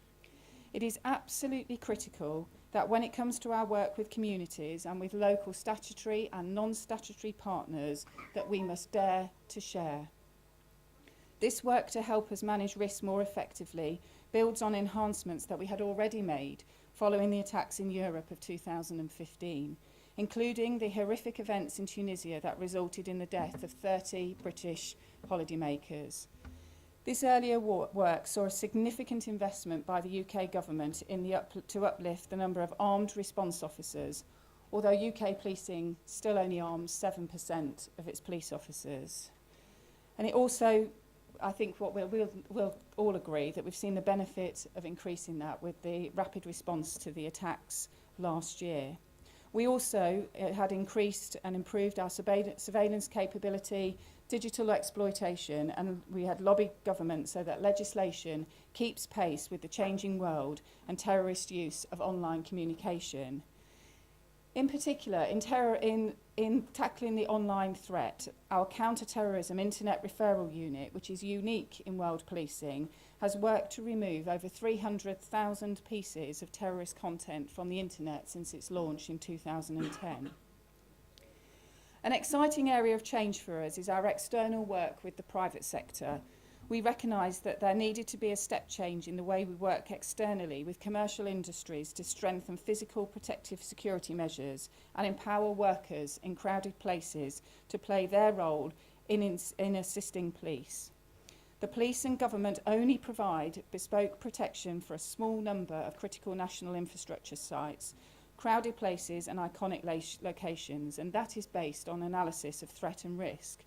It is absolutely critical that when it comes to our work with communities and with local statutory and non-statutory partners, that we must dare to share. This work to help us manage risks more effectively builds on enhancements that we had already made following the attacks in Europe of 2015. Including the horrific events in Tunisia that resulted in the death of 30 British holidaymakers. This earlier work saw a significant investment by the UK government in to uplift the number of armed response officers, although UK policing still only arms 7% of its police officers. And it also, I think what we'll all agree, that we've seen the benefit of increasing that with the rapid response to the attacks last year. We also had increased and improved our surveillance capability, digital exploitation, and we had lobbied government so that legislation keeps pace with the changing world and terrorist use of online communication. In particular, in tackling the online threat, our Counter-Terrorism Internet Referral Unit, which is unique in world policing, has worked to remove over 300,000 pieces of terrorist content from the internet since its launch in 2010. An exciting area of change for us is our external work with the private sector. We recognised that there needed to be a step change in the way we work externally with commercial industries to strengthen physical protective security measures and empower workers in crowded places to play their role in assisting police. The police and government only provide bespoke protection for a small number of critical national infrastructure sites, crowded places and iconic locations, and that is based on analysis of threat and risk.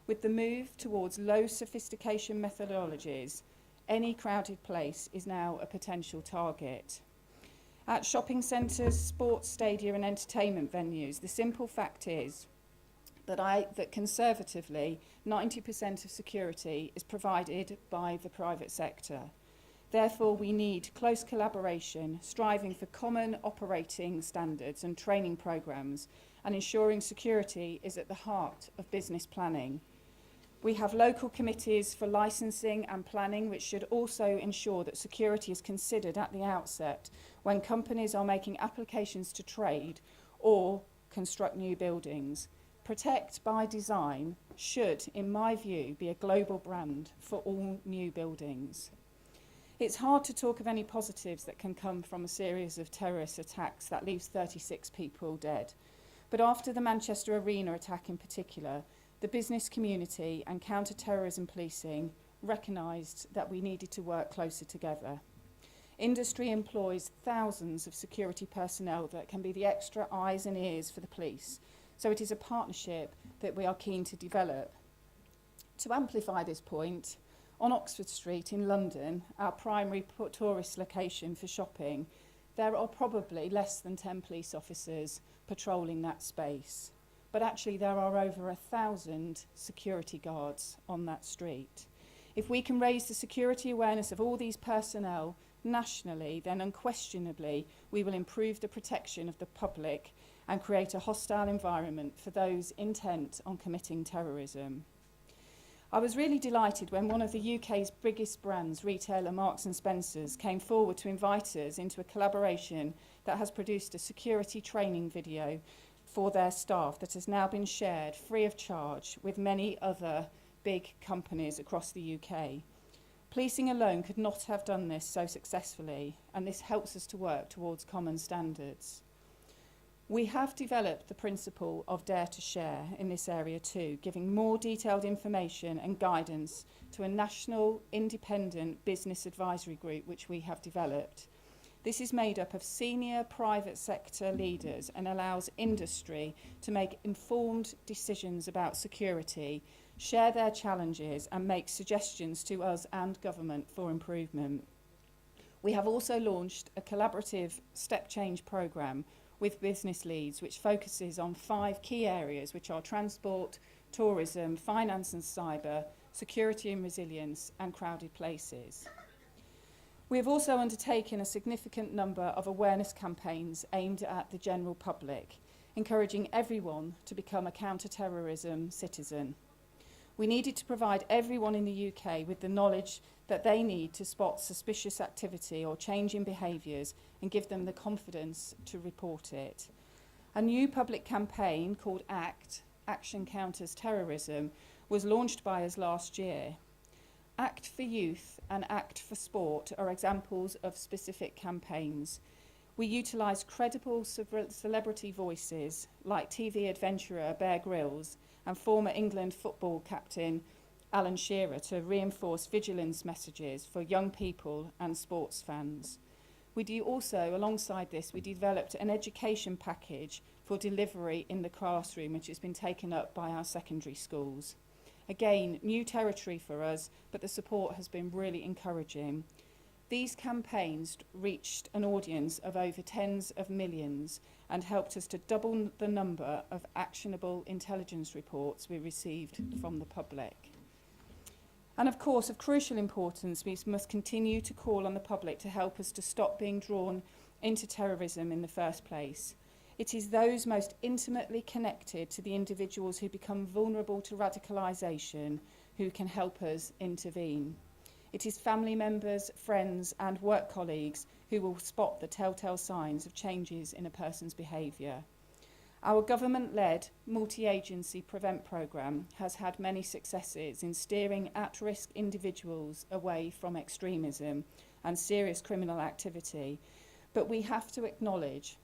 With the move towards low sophistication methodologies, any crowded place is now a potential target. At shopping centres, sports stadia and entertainment venues, the simple fact is that conservatively 90% of security is provided by the private sector. Therefore, we need close collaboration, striving for common operating standards and training programmes, and ensuring security is at the heart of business planning. We have local committees for licensing and planning, which should also ensure that security is considered at the outset when companies are making applications to trade or construct new buildings. Protect by Design should, in my view, be a global brand for all new buildings. It's hard to talk of any positives that can come from a series of terrorist attacks that leaves 36 people dead. But after the Manchester Arena attack in particular, the business community and counter-terrorism policing recognised that we needed to work closer together. Industry employs thousands of security personnel that can be the extra eyes and ears for the police, so it is a partnership that we are keen to develop. To amplify this point, on Oxford Street in London, our primary tourist location for shopping, there are probably less than 10 police officers patrolling that space. But actually there are over 1,000 security guards on that street. If we can raise the security awareness of all these personnel nationally, then unquestionably we will improve the protection of the public and create a hostile environment for those intent on committing terrorism. I was really delighted when one of the UK's biggest brands, retailer Marks and Spencer's, came forward to invite us into a collaboration that has produced a security training video for their staff that has now been shared free of charge with many other big companies across the UK. Policing alone could not have done this so successfully, and this helps us to work towards common standards. We have developed the principle of dare to share in this area too, giving more detailed information and guidance to a national independent business advisory group which we have developed. This is made up of senior private sector leaders and allows industry to make informed decisions about security, share their challenges and make suggestions to us and government for improvement. We have also launched a collaborative step change programme with business leads which focuses on 5 key areas which are transport, tourism, finance and cyber, security and resilience and crowded places. We have also undertaken a significant number of awareness campaigns aimed at the general public, encouraging everyone to become a counter-terrorism citizen. We needed to provide everyone in the UK with the knowledge that they need to spot suspicious activity or change in behaviours and give them the confidence to report it. A new public campaign called ACT, Action Counters Terrorism, was launched by us last year. ACT for Youth and ACT for Sport are examples of specific campaigns. We utilise credible celebrity voices like TV adventurer Bear Grylls and former England football captain Alan Shearer to reinforce vigilance messages for young people and sports fans. We do also, alongside this, we developed an education package for delivery in the classroom, which has been taken up by our secondary schools. Again, new territory for us, but the support has been really encouraging. These campaigns reached an audience of over tens of millions and helped us to double the number of actionable intelligence reports we received from the public. And of course, of crucial importance, we must continue to call on the public to help us to stop being drawn into terrorism in the first place. It is those most intimately connected to the individuals who become vulnerable to radicalisation who can help us intervene. It is family members, friends and work colleagues who will spot the telltale signs of changes in a person's behaviour. Our government-led multi-agency PREVENT programme has had many successes in steering at-risk individuals away from extremism and serious criminal activity, but we have to acknowledge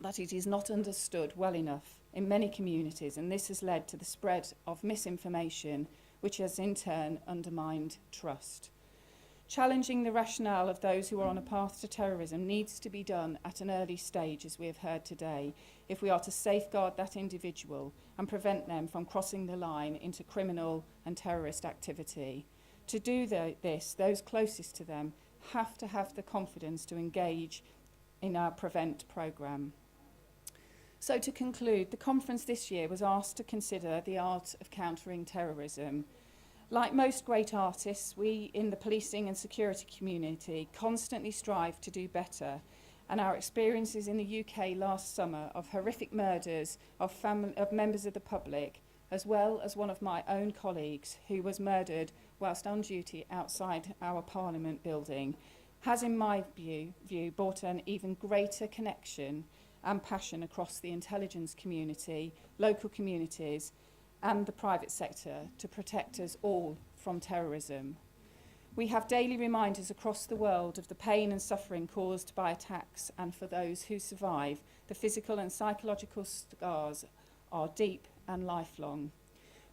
that it is not understood well enough in many communities, and this has led to the spread of misinformation, which has in turn undermined trust. Challenging the rationale of those who are on a path to terrorism needs to be done at an early stage, as we have heard today, if we are to safeguard that individual and prevent them from crossing the line into criminal and terrorist activity. To do this, those closest to them have to have the confidence to engage in our PREVENT programme. So to conclude, the conference this year was asked to consider the art of countering terrorism. Like most great artists, we in the policing and security community constantly strive to do better, and our experiences in the UK last summer of horrific murders of members of the public, as well as one of my own colleagues who was murdered whilst on duty outside our Parliament building, has in my view brought an even greater connection and passion across the intelligence community, local communities and the private sector to protect us all from terrorism. We have daily reminders across the world of the pain and suffering caused by attacks, and for those who survive, the physical and psychological scars are deep and lifelong.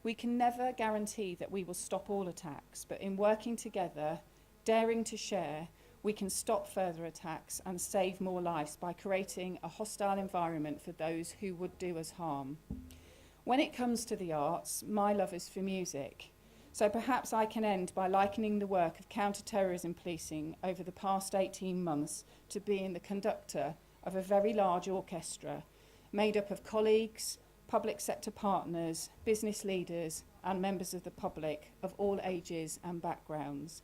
We can never guarantee that we will stop all attacks, but in working together, daring to share, we can stop further attacks and save more lives by creating a hostile environment for those who would do us harm. When it comes to the arts, my love is for music. So perhaps I can end by likening the work of counter-terrorism policing over the past 18 months to being the conductor of a very large orchestra made up of colleagues, public sector partners, business leaders and members of the public of all ages and backgrounds.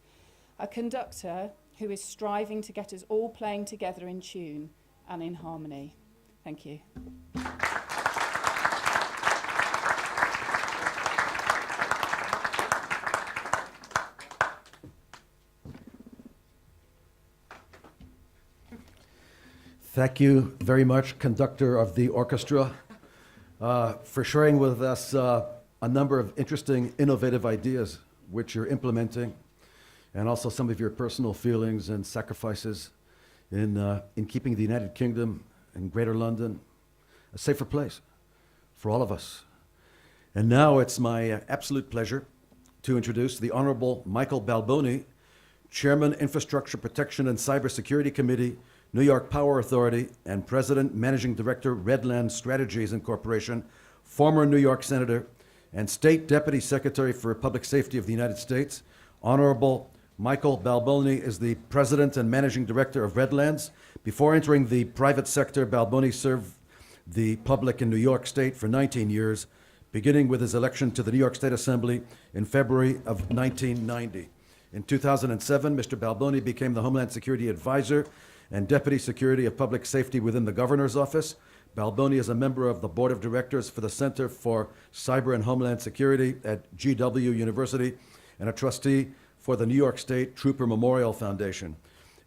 A conductor who is striving to get us all playing together in tune and in harmony. Thank you. Thank you very much, conductor of the orchestra, for sharing with us a number of interesting, innovative ideas which you're implementing, and also some of your personal feelings and sacrifices in keeping the United Kingdom and Greater London a safer place for all of us. And now it's my absolute pleasure to introduce the Honorable Michael Balboni, Chairman, Infrastructure Protection and Cybersecurity Committee, New York Power Authority, and President, Managing Director, Redland Strategies Incorporation, former New York Senator, and State Deputy Secretary for Public Safety of the United States. Honorable Michael Balboni is the President and Managing Director of Redlands. Before entering the private sector, Balboni served the public in New York State for 19 years, beginning with his election to the New York State Assembly in February of 1990. In 2007, Mr. Balboni became the Homeland Security Advisor and Deputy Secretary of Public Safety within the Governor's Office. Balboni is a member of the Board of Directors for the Center for Cyber and Homeland Security at GW University and a trustee for the New York State Trooper Memorial Foundation.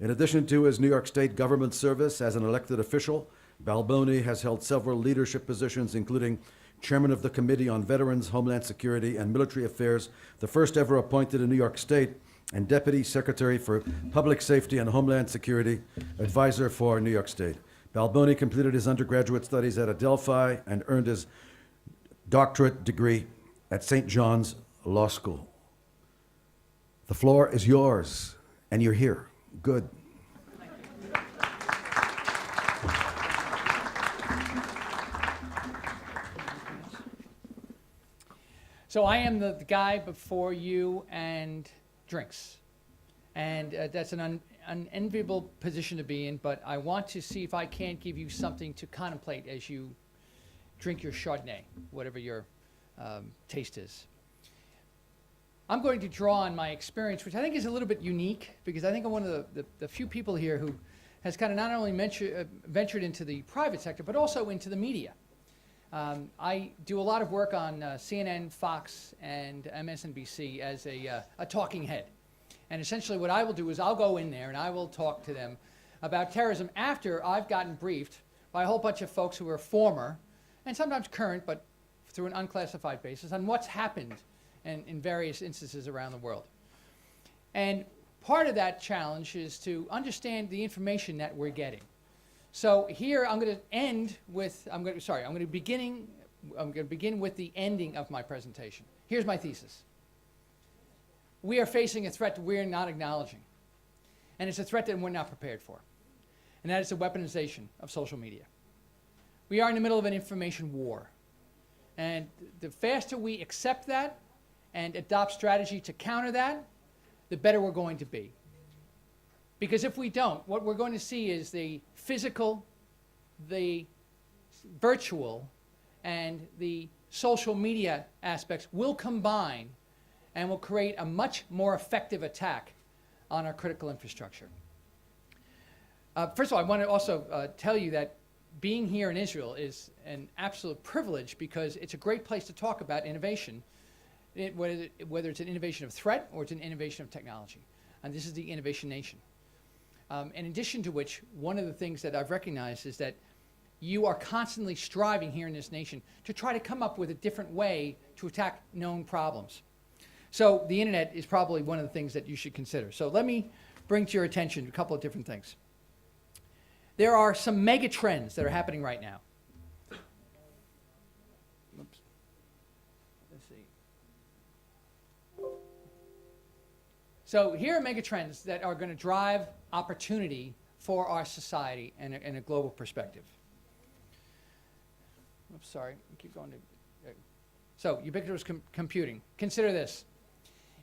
In addition to his New York State government service as an elected official, Balboni has held several leadership positions, including Chairman of the Committee on Veterans, Homeland Security, and Military Affairs, the first ever appointed in New York State, and Deputy Secretary for Public Safety and Homeland Security, Advisor for New York State. Balboni completed his undergraduate studies at Adelphi and earned his doctorate degree at St. John's Law School. The floor is yours, and you're here. Good. So I am the guy before you and drinks. And that's an unenviable position to be in, but I want to see if I can't give you something to contemplate as you drink your Chardonnay, whatever your taste is. I'm going to draw on my experience, which I think is a little bit unique, because I think I'm one of the few people here who has kind of not only ventured into the private sector, but also into the media. I do a lot of work on CNN, Fox, and MSNBC as a talking head. And essentially what I will do is I'll go in there and I will talk to them about terrorism after I've gotten briefed by a whole bunch of folks who are former, and sometimes current, but through an unclassified basis, on what's happened in various instances around the world. And part of that challenge is to understand the information that we're getting. So here I'm going to end with, I'm going to begin with the ending of my presentation. Here's my thesis. We are facing a threat that we're not acknowledging. And it's a threat that we're not prepared for. And that is the weaponization of social media. We are in the middle of an information war. And the faster we accept that and adopt strategy to counter that, the better we're going to be. Because if we don't, what we're going to see is the physical, the virtual, and the social media aspects will combine and will create a much more effective attack on our critical infrastructure. First of all, I want to also tell you that being here in Israel is an absolute privilege because it's a great place to talk about innovation, whether it's an innovation of threat or it's an innovation of technology. And this is the innovation nation. In addition to which, one of the things that I've recognized is that you are constantly striving here in this nation to try to come up with a different way to attack known problems. So the internet is probably one of the things that you should consider. So let me bring to your attention a couple of different things. There are some mega trends that are happening right now. Oops. Let's see. So here are mega trends that are going to drive opportunity for our society in a global perspective. Oops, sorry, keep going to. So ubiquitous computing. Consider this.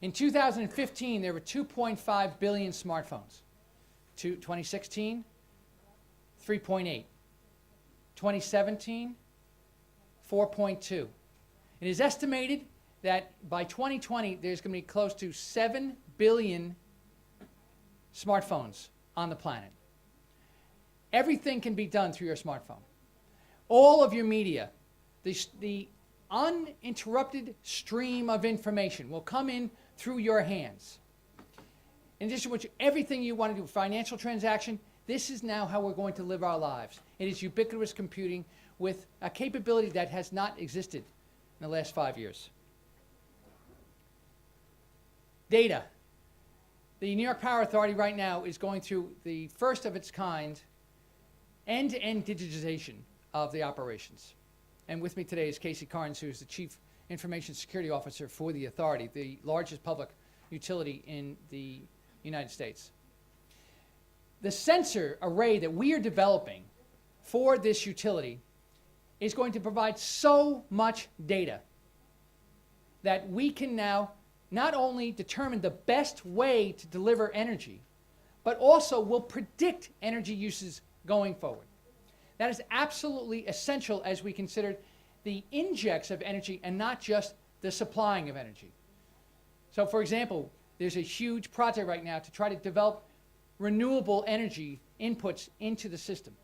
In 2015, there were 2.5 billion smartphones. 2016, 3.8. 2017, 4.2. It is estimated that by 2020, there's going to be close to 7 billion smartphones on the planet. Everything can be done through your smartphone. All of your media, the uninterrupted stream of information will come in through your hands. In addition to which, everything you want to do, financial transaction, this is now how we're going to live our lives. It is ubiquitous computing with a capability that has not existed in the last 5 years. Data. The New York Power Authority right now is going through the first of its kind end-to-end digitization of the operations. And with me today is Casey Carnes, who is the Chief Information Security Officer for the authority, the largest public utility in the United States. The sensor array that we are developing for this utility is going to provide so much data that we can now not only determine the best way to deliver energy, but also will predict energy uses going forward. That is absolutely essential as we consider the injects of energy and not just the supplying of energy. So for example, there's a huge project right now to try to develop renewable energy inputs into the system.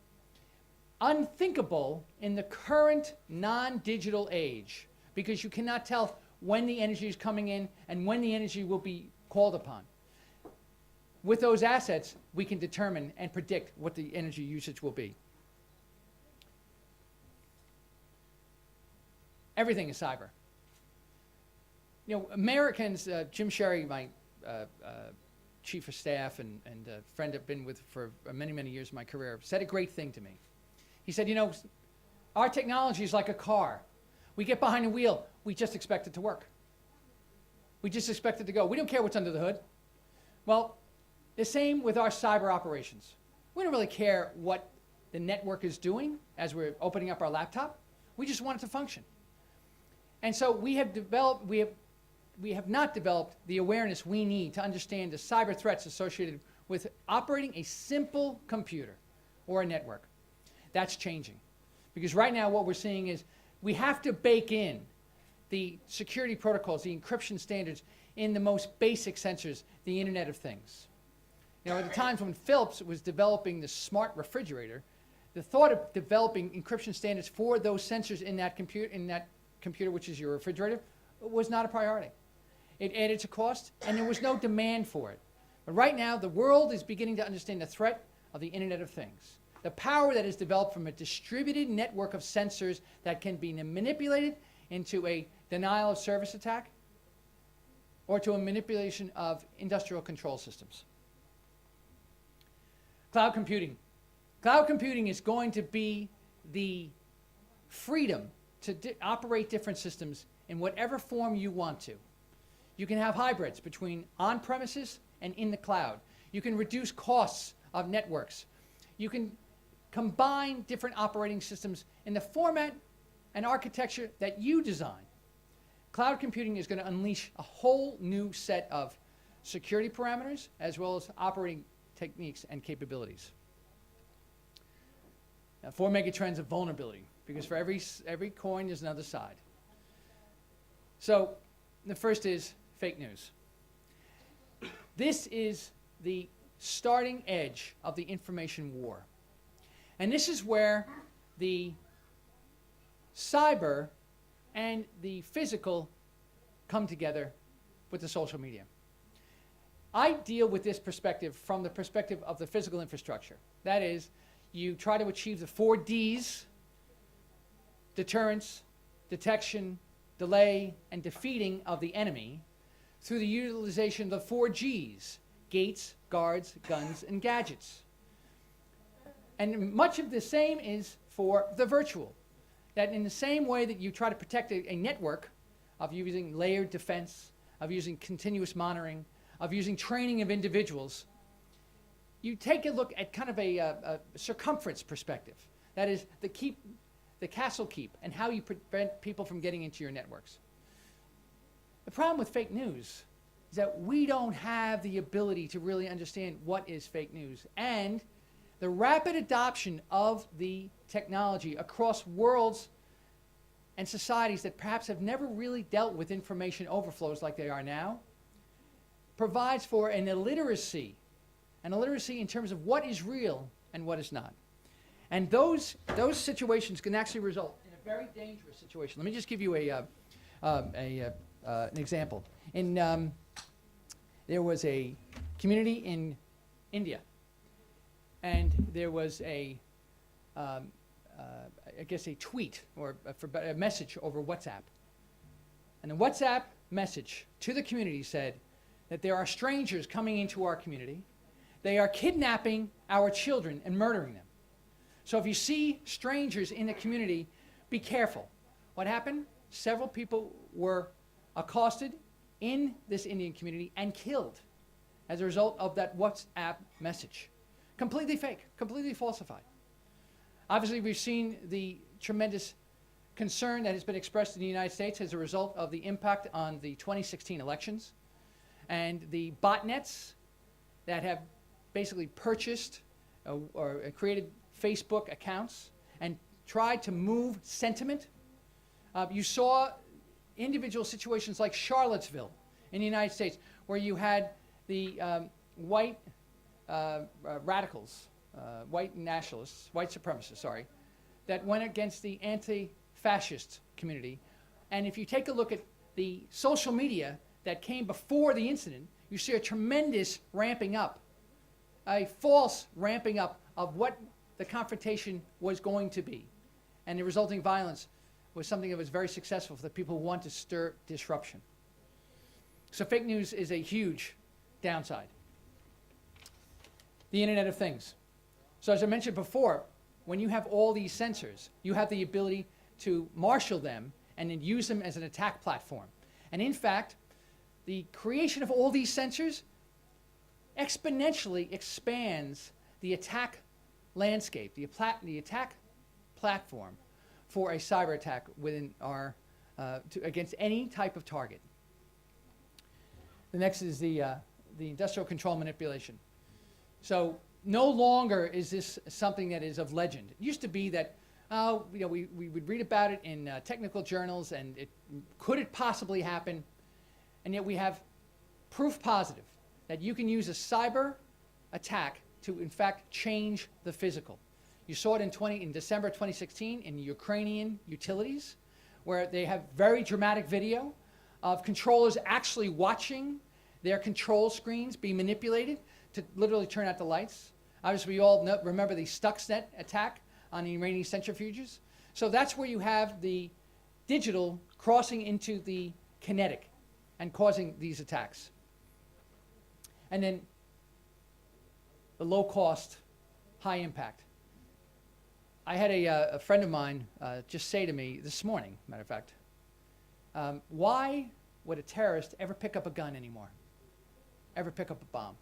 Unthinkable in the current non-digital age, because you cannot tell when the energy is coming in and when the energy will be called upon. With those assets, we can determine and predict what the energy usage will be. Everything is cyber. You know, Americans, Jim Sherry, my chief of staff and a friend I've been with for many, many years of my career, said a great thing to me. He said, you know, our technology is like a car. We get behind the wheel, we just expect it to work. We just expect it to go. We don't care what's under the hood. Well, the same with our cyber operations. We don't really care what the network is doing as we're opening up our laptop. We just want it to function. And so we have not developed the awareness we need to understand the cyber threats associated with operating a simple computer or a network. That's changing. Because right now what we're seeing is we have to bake in the security protocols, the encryption standards in the most basic sensors, the Internet of Things. You know, at the times when Philips was developing the smart refrigerator, the thought of developing encryption standards for those sensors in that computer, which is your refrigerator, was not a priority. It added to cost, and there was no demand for it. But right now, the world is beginning to understand the threat of the Internet of Things. The power that is developed from a distributed network of sensors that can be manipulated into a denial of service attack or to a manipulation of industrial control systems. Cloud computing. Cloud computing is going to be the freedom to operate different systems in whatever form you want to. You can have hybrids between on-premises and in the cloud. You can reduce costs of networks. You can combine different operating systems in the format and architecture that you design. Cloud computing is going to unleash a whole new set of security parameters as well as operating techniques and capabilities. Now, 4 megatrends of vulnerability, because for every coin there's another side. So the first is fake news. This is the starting edge of the information war. And this is where the cyber and the physical come together with the social media. I deal with this perspective from the perspective of the physical infrastructure. That is, you try to achieve the 4 Ds: deterrence, detection, delay, and defeating of the enemy through the utilization of the 4 Gs: gates, guards, guns, and gadgets. And much of the same is for the virtual. That in the same way that you try to protect a network of using layered defense, of using continuous monitoring, of using training of individuals, you take a look at kind of a circumference perspective. That is the castle keep, and how you prevent people from getting into your networks. The problem with fake news is that we don't have the ability to really understand what is fake news. And the rapid adoption of the technology across worlds and societies that perhaps have never really dealt with information overflows like they are now provides for an illiteracy in terms of what is real and what is not. And those situations can actually result in a very dangerous situation. Let me just give you an example. There was a community in India, and there was I guess a tweet or a message over WhatsApp. And the WhatsApp message to the community said that there are strangers coming into our community. They are kidnapping our children and murdering them. So if you see strangers in the community, be careful. What happened? Several people were accosted in this Indian community and killed as a result of that WhatsApp message. Completely fake, completely falsified. Obviously, we've seen the tremendous concern that has been expressed in the United States as a result of the impact on the 2016 elections and the botnets that have basically purchased or created Facebook accounts and tried to move sentiment. You saw individual situations like Charlottesville in the United States, where you had the white radicals, white nationalists, white supremacists, sorry, that went against the anti-fascist community. And if you take a look at the social media that came before the incident, you see a tremendous ramping up, a false ramping up of what the confrontation was going to be. And the resulting violence was something that was very successful for the people who want to stir disruption. So fake news is a huge downside. The Internet of Things. So as I mentioned before, when you have all these sensors, you have the ability to marshal them and then use them as an attack platform. And in fact, the creation of all these sensors exponentially expands the attack landscape, the attack platform for a cyber attack within our against any type of target. The next is the industrial control manipulation. So no longer is this something that is of legend. It used to be that we would read about it in technical journals, and could it possibly happen? And yet we have proof positive that you can use a cyber attack to, in fact, change the physical. You saw it in December 2016 in Ukrainian utilities, where they have very dramatic video of controllers actually watching their control screens be manipulated to literally turn out the lights. Obviously, we all remember the Stuxnet attack on the Iranian centrifuges. So that's where you have the digital crossing into the kinetic and causing these attacks. And then the low cost, high impact. I had a friend of mine just say to me this morning, matter of fact, why would a terrorist ever pick up a gun anymore? Ever pick up a bomb?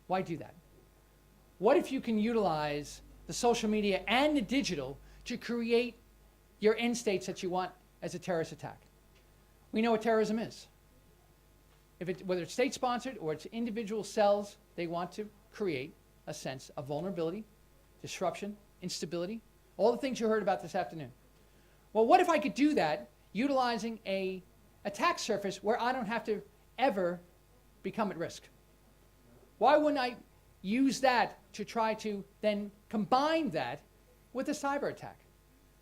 Why do that? What if you can utilize the social media and the digital to create your end states that you want as a terrorist attack? We know what terrorism is. Whether it's state-sponsored or it's individual cells, they want to create a sense of vulnerability, disruption, instability, all the things you heard about this afternoon. Well, what if I could do that utilizing an attack surface where I don't have to ever become at risk? Why wouldn't I use that to try to then combine that with a cyber attack?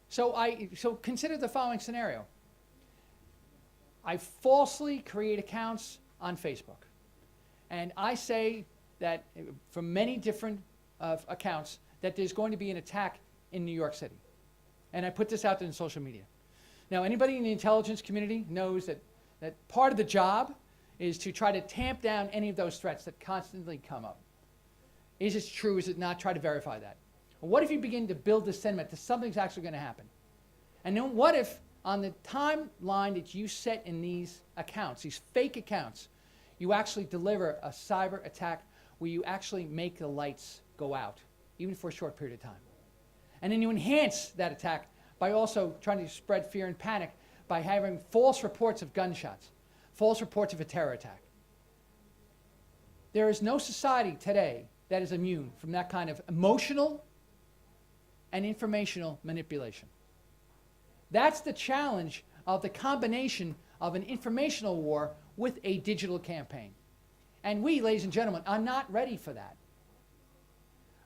So consider the following scenario. I falsely create accounts on Facebook. And I say that from many different accounts that there's going to be an attack in New York City. And I put this out there in social media. Now, anybody in the intelligence community knows that part of the job is to try to tamp down any of those threats that constantly come up. Is it true? Is it not? Try to verify that. Well, what if you begin to build this sentiment that something's actually going to happen? And then what if on the timeline that you set in these accounts, these fake accounts, you actually deliver a cyber attack where you actually make the lights go out, even for a short period of time. And then you enhance that attack by also trying to spread fear and panic by having false reports of gunshots, false reports of a terror attack. There is no society today that is immune from that kind of emotional and informational manipulation. That's the challenge of the combination of an informational war with a digital campaign. And we, ladies and gentlemen, are not ready for that.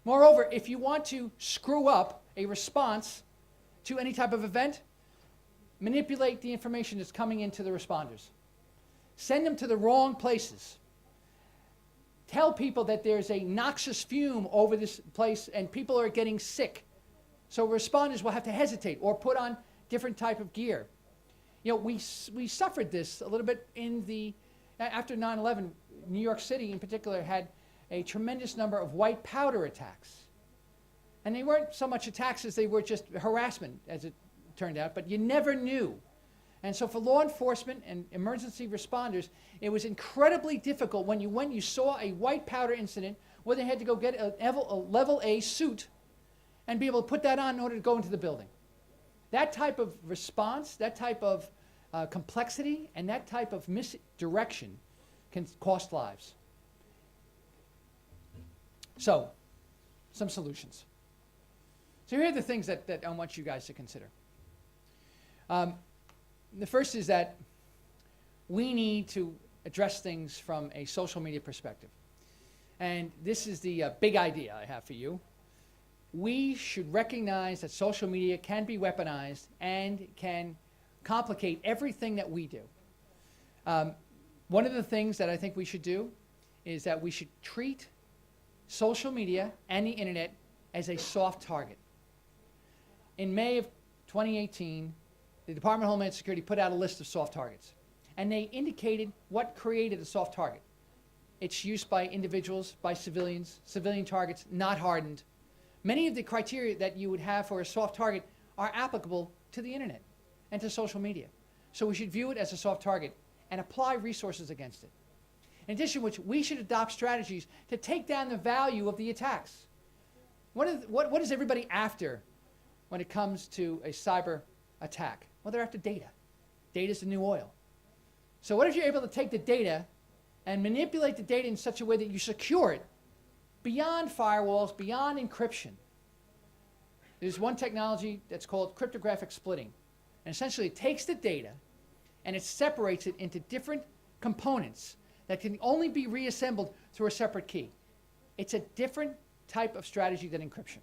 Moreover, if you want to screw up a response to any type of event, manipulate the information that's coming into the responders. Send them to the wrong places. Tell people that there's a noxious fume over this place and people are getting sick. So responders will have to hesitate or put on different type of gear. You know, we suffered this a little bit after 9/11. New York City in particular had a tremendous number of white powder attacks. And they weren't so much attacks as they were just harassment, as it turned out, but you never knew. And so for law enforcement and emergency responders, it was incredibly difficult when you saw a white powder incident where they had to go get a level A suit and be able to put that on in order to go into the building. That type of response, that type of complexity, and that type of misdirection can cost lives. So, some solutions. So here are the things that I want you guys to consider. The first is that we need to address things from a social media perspective. And this is the big idea I have for you. We should recognize that social media can be weaponized and can complicate everything that we do. One of the things that I think we should do is that we should treat social media and the internet as a soft target. In May of 2018, the Department of Homeland Security put out a list of soft targets. And they indicated what created a soft target. It's used by individuals, by civilians, civilian targets, not hardened. Many of the criteria that you would have for a soft target are applicable to the internet and to social media. So we should view it as a soft target and apply resources against it. In addition to which, we should adopt strategies to take down the value of the attacks. What is everybody after when it comes to a cyber attack? Well, they're after data. Data is the new oil. So what if you're able to take the data and manipulate the data in such a way that you secure it beyond firewalls, beyond encryption? There's one technology that's called cryptographic splitting. And essentially it takes the data and it separates it into different components that can only be reassembled through a separate key. It's a different type of strategy than encryption.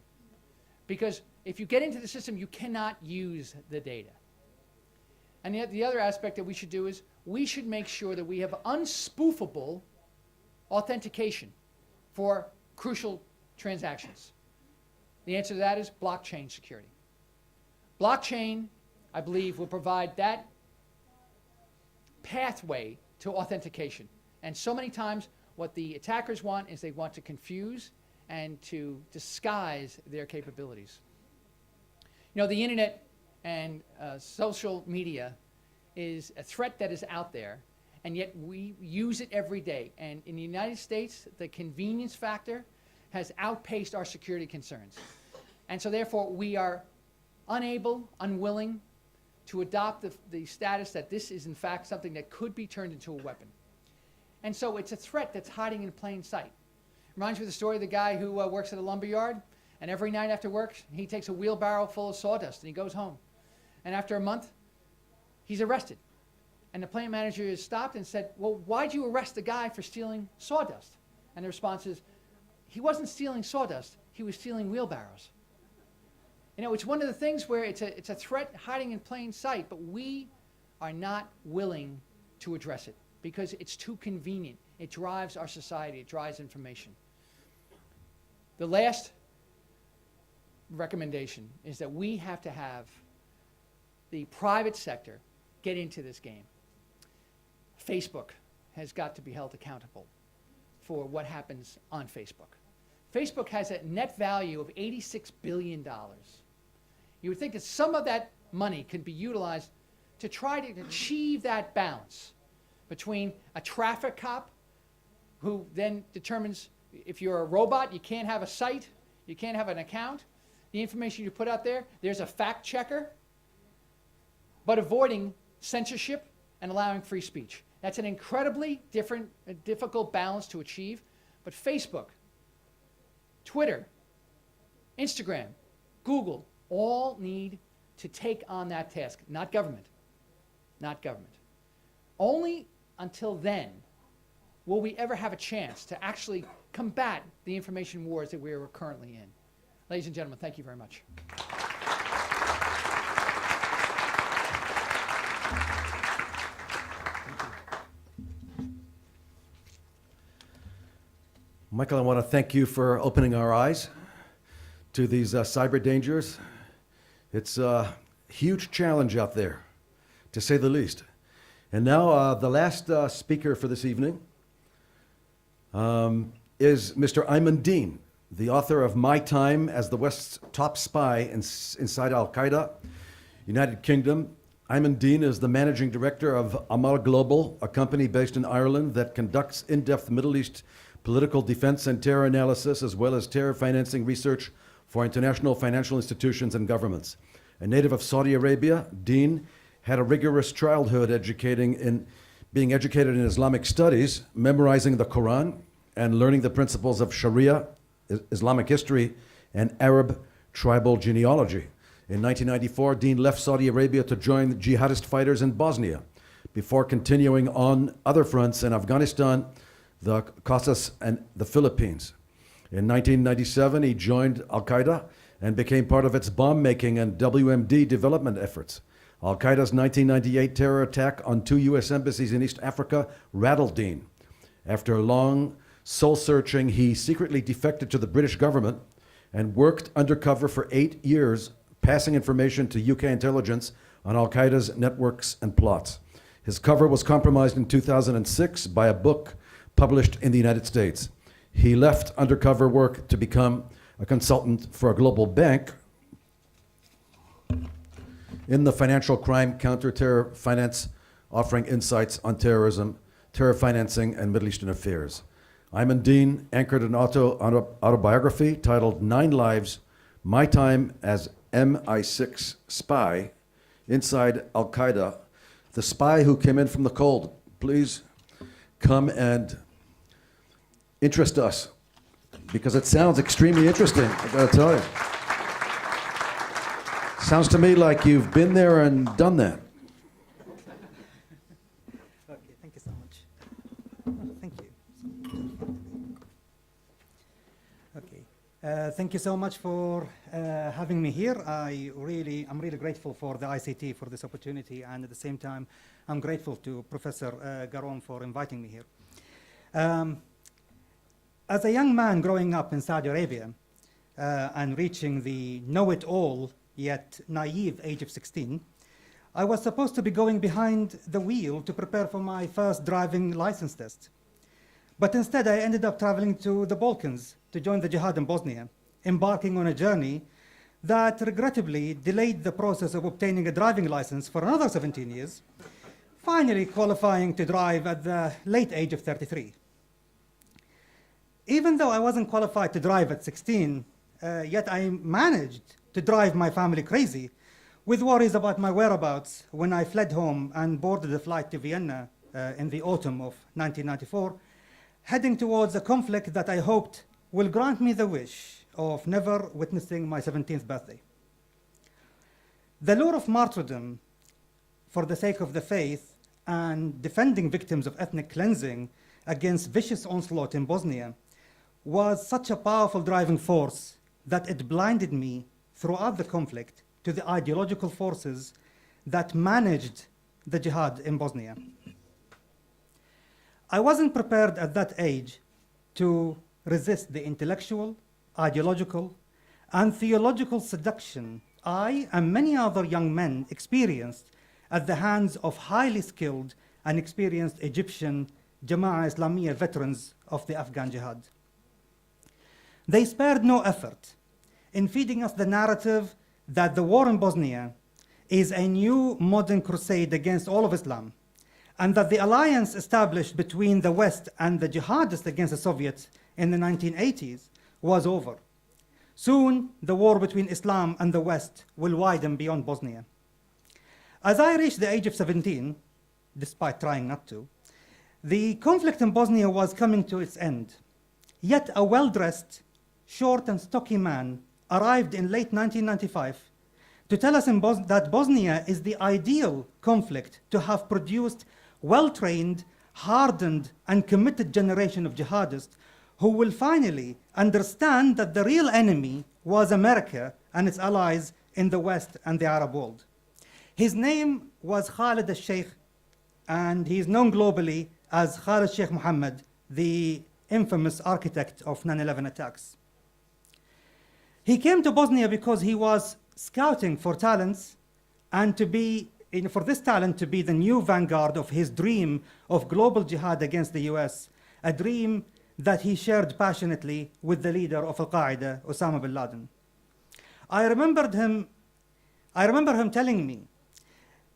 Because if you get into the system, you cannot use the data. And yet the other aspect that we should do is we should make sure that we have unspoofable authentication for crucial transactions. The answer to that is blockchain security. Blockchain, I believe, will provide that pathway to authentication. And so many times what the attackers want is they want to confuse and to disguise their capabilities. You know, the internet and social media is a threat that is out there, and yet we use it every day. And in the United States, the convenience factor has outpaced our security concerns. And so therefore, we are unable, unwilling to adopt the status that this is in fact something that could be turned into a weapon. And so it's a threat that's hiding in plain sight. Reminds me of the story of the guy who works at a lumber yard, and every night after work, he takes a wheelbarrow full of sawdust and he goes home. And after a month, he's arrested. And the plant manager is stopped and said, well, why'd you arrest the guy for stealing sawdust? And the response is, he wasn't stealing sawdust, he was stealing wheelbarrows. You know, it's one of the things where it's a threat hiding in plain sight, but we are not willing to address it because it's too convenient. It drives our society, it drives information. The last recommendation is that we have to have the private sector get into this game. Facebook has got to be held accountable for what happens on Facebook. Facebook has a net value of $86 billion. You would think that some of that money could be utilized to try to achieve that balance between a traffic cop who then determines if you're a robot, you can't have a site, you can't have an account. The information you put out there, there's a fact checker, but avoiding censorship and allowing free speech. That's an incredibly difficult balance to achieve, but Facebook, Twitter, Instagram, Google, all need to take on that task, not government, not government. Only until then will we ever have a chance to actually combat the information wars that we are currently in. Ladies and gentlemen, thank you very much. Michael, I want to thank you for opening our eyes to these cyber dangers. It's a huge challenge out there, to say the least. And now the last speaker for this evening is Mr. Aimen Dean, the author of My Time as the West's Top Spy Inside Al-Qaeda, United Kingdom. Aimen Dean is the managing director of Amal Global, a company based in Ireland that conducts in-depth Middle East political defense and terror analysis, as well as terror financing research for international financial institutions and governments. A native of Saudi Arabia, Dean had a rigorous childhood being educated in Islamic studies, memorizing the Quran, and learning the principles of Sharia, Islamic history, and Arab tribal genealogy. In 1994, Dean left Saudi Arabia to join the jihadist fighters in Bosnia, before continuing on other fronts in Afghanistan, the Caucasus, and the Philippines. In 1997, he joined Al-Qaeda and became part of its bomb-making and WMD development efforts. Al-Qaeda's 1998 terror attack on 2 U.S. embassies in East Africa rattled Dean. After long soul-searching, he secretly defected to the British government and worked undercover for 8 years, passing information to UK intelligence on Al-Qaeda's networks and plots. His cover was compromised in 2006 by a book published in the United States. He left undercover work to become a consultant for a global bank in the financial crime counter-terror finance, offering insights on terrorism, terror financing, and Middle Eastern affairs. Aimen Dean anchored an autobiography titled 9 Lives, My Time as MI6 Spy Inside Al-Qaeda, the spy who came in from the cold. Please come and interest us, because it sounds extremely interesting, I gotta tell you. Sounds to me like you've been there and done that. Okay, thank you so much. Thank you. Thank you so much for having me here. I'm really grateful for the ICT for this opportunity, and at the same time, I'm grateful to Professor Garon for inviting me here. As a young man growing up in Saudi Arabia and reaching the know-it-all yet naive age of 16, I was supposed to be going behind the wheel to prepare for my first driving license test. But instead, I ended up traveling to the Balkans to join the jihad in Bosnia, embarking on a journey that regrettably delayed the process of obtaining a driving license for another 17 years, finally qualifying to drive at the late age of 33. Even though I wasn't qualified to drive at 16, yet I managed to drive my family crazy with worries about my whereabouts when I fled home and boarded a flight to Vienna in the autumn of 1994, heading towards a conflict that I hoped will grant me the wish of never witnessing my 17th birthday. The lure of martyrdom for the sake of the faith and defending victims of ethnic cleansing against vicious onslaught in Bosnia was such a powerful driving force that it blinded me throughout the conflict to the ideological forces that managed the jihad in Bosnia. I wasn't prepared at that age to resist the intellectual, ideological, and theological seduction I and many other young men experienced at the hands of highly skilled and experienced Egyptian Jama'ah Islamiyya veterans of the Afghan jihad. They spared no effort in feeding us the narrative that the war in Bosnia is a new modern crusade against all of Islam, and that the alliance established between the West and the jihadists against the Soviets in the 1980s was over. Soon, the war between Islam and the West will widen beyond Bosnia. As I reached the age of 17, despite trying not to, the conflict in Bosnia was coming to its end. Yet a well-dressed, short and stocky man arrived in late 1995 to tell us that Bosnia is the ideal conflict to have produced well-trained, hardened, and committed generation of jihadists who will finally understand that the real enemy was America and its allies in the West and the Arab world. His name was Khalid al-Sheikh, and he is known globally as Khalid Sheikh Mohammed, the infamous architect of 9/11 attacks. He came to Bosnia because he was scouting for talents and for this talent to be the new vanguard of his dream of global jihad against the US, a dream that he shared passionately with the leader of Al-Qaeda, Osama bin Laden. I remember him telling me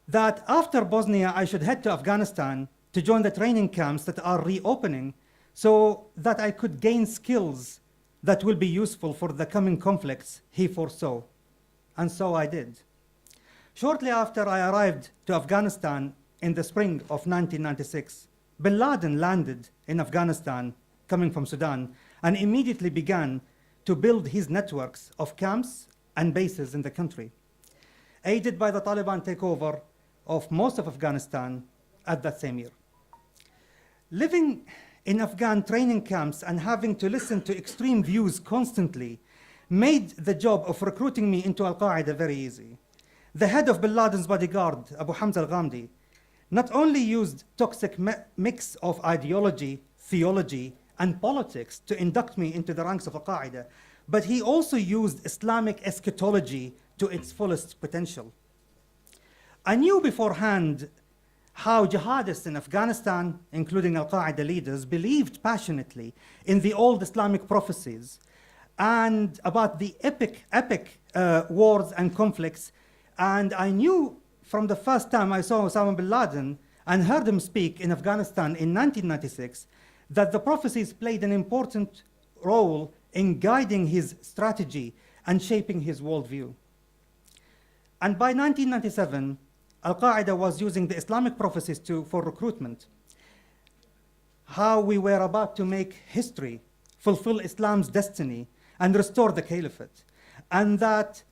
that after Bosnia, I should head to Afghanistan to join the training camps that are reopening so that I could gain skills that will be useful for the coming conflicts he foresaw. And so I did. Shortly after I arrived to Afghanistan in the spring of 1996, bin Laden landed in Afghanistan, coming from Sudan, and immediately began to build his networks of camps and bases in the country, aided by the Taliban takeover of most of Afghanistan at that same year. Living in Afghan training camps and having to listen to extreme views constantly made the job of recruiting me into Al-Qaeda very easy. The head of bin Laden's bodyguard, Abu Hamza al-Ghamdi, not only used toxic mix of ideology, theology, and politics to induct me into the ranks of Al-Qaeda, but he also used Islamic eschatology to its fullest potential. I knew beforehand how jihadists in Afghanistan, including Al-Qaeda leaders, believed passionately in the old Islamic prophecies and about the epic wars and conflicts. And I knew from the first time I saw Osama bin Laden and heard him speak in Afghanistan in 1996 that the prophecies played an important role in guiding his strategy and shaping his worldview. And by 1997, Al-Qaeda was using the Islamic prophecies for recruitment. How we were about to make history, fulfill Islam's destiny, and restore the caliphate. And that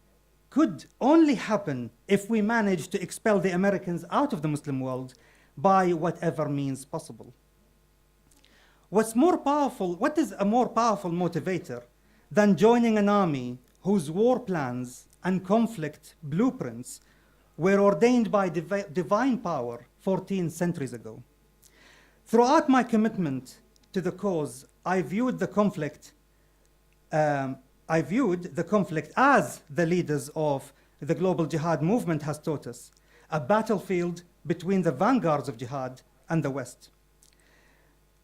could only happen if we managed to expel the Americans out of the Muslim world by whatever means possible. What is a more powerful motivator than joining an army whose war plans and conflict blueprints were ordained by divine power 14 centuries ago. Throughout my commitment to the cause, I viewed the conflict as the leaders of the global jihad movement has taught us, a battlefield between the vanguards of jihad and the West.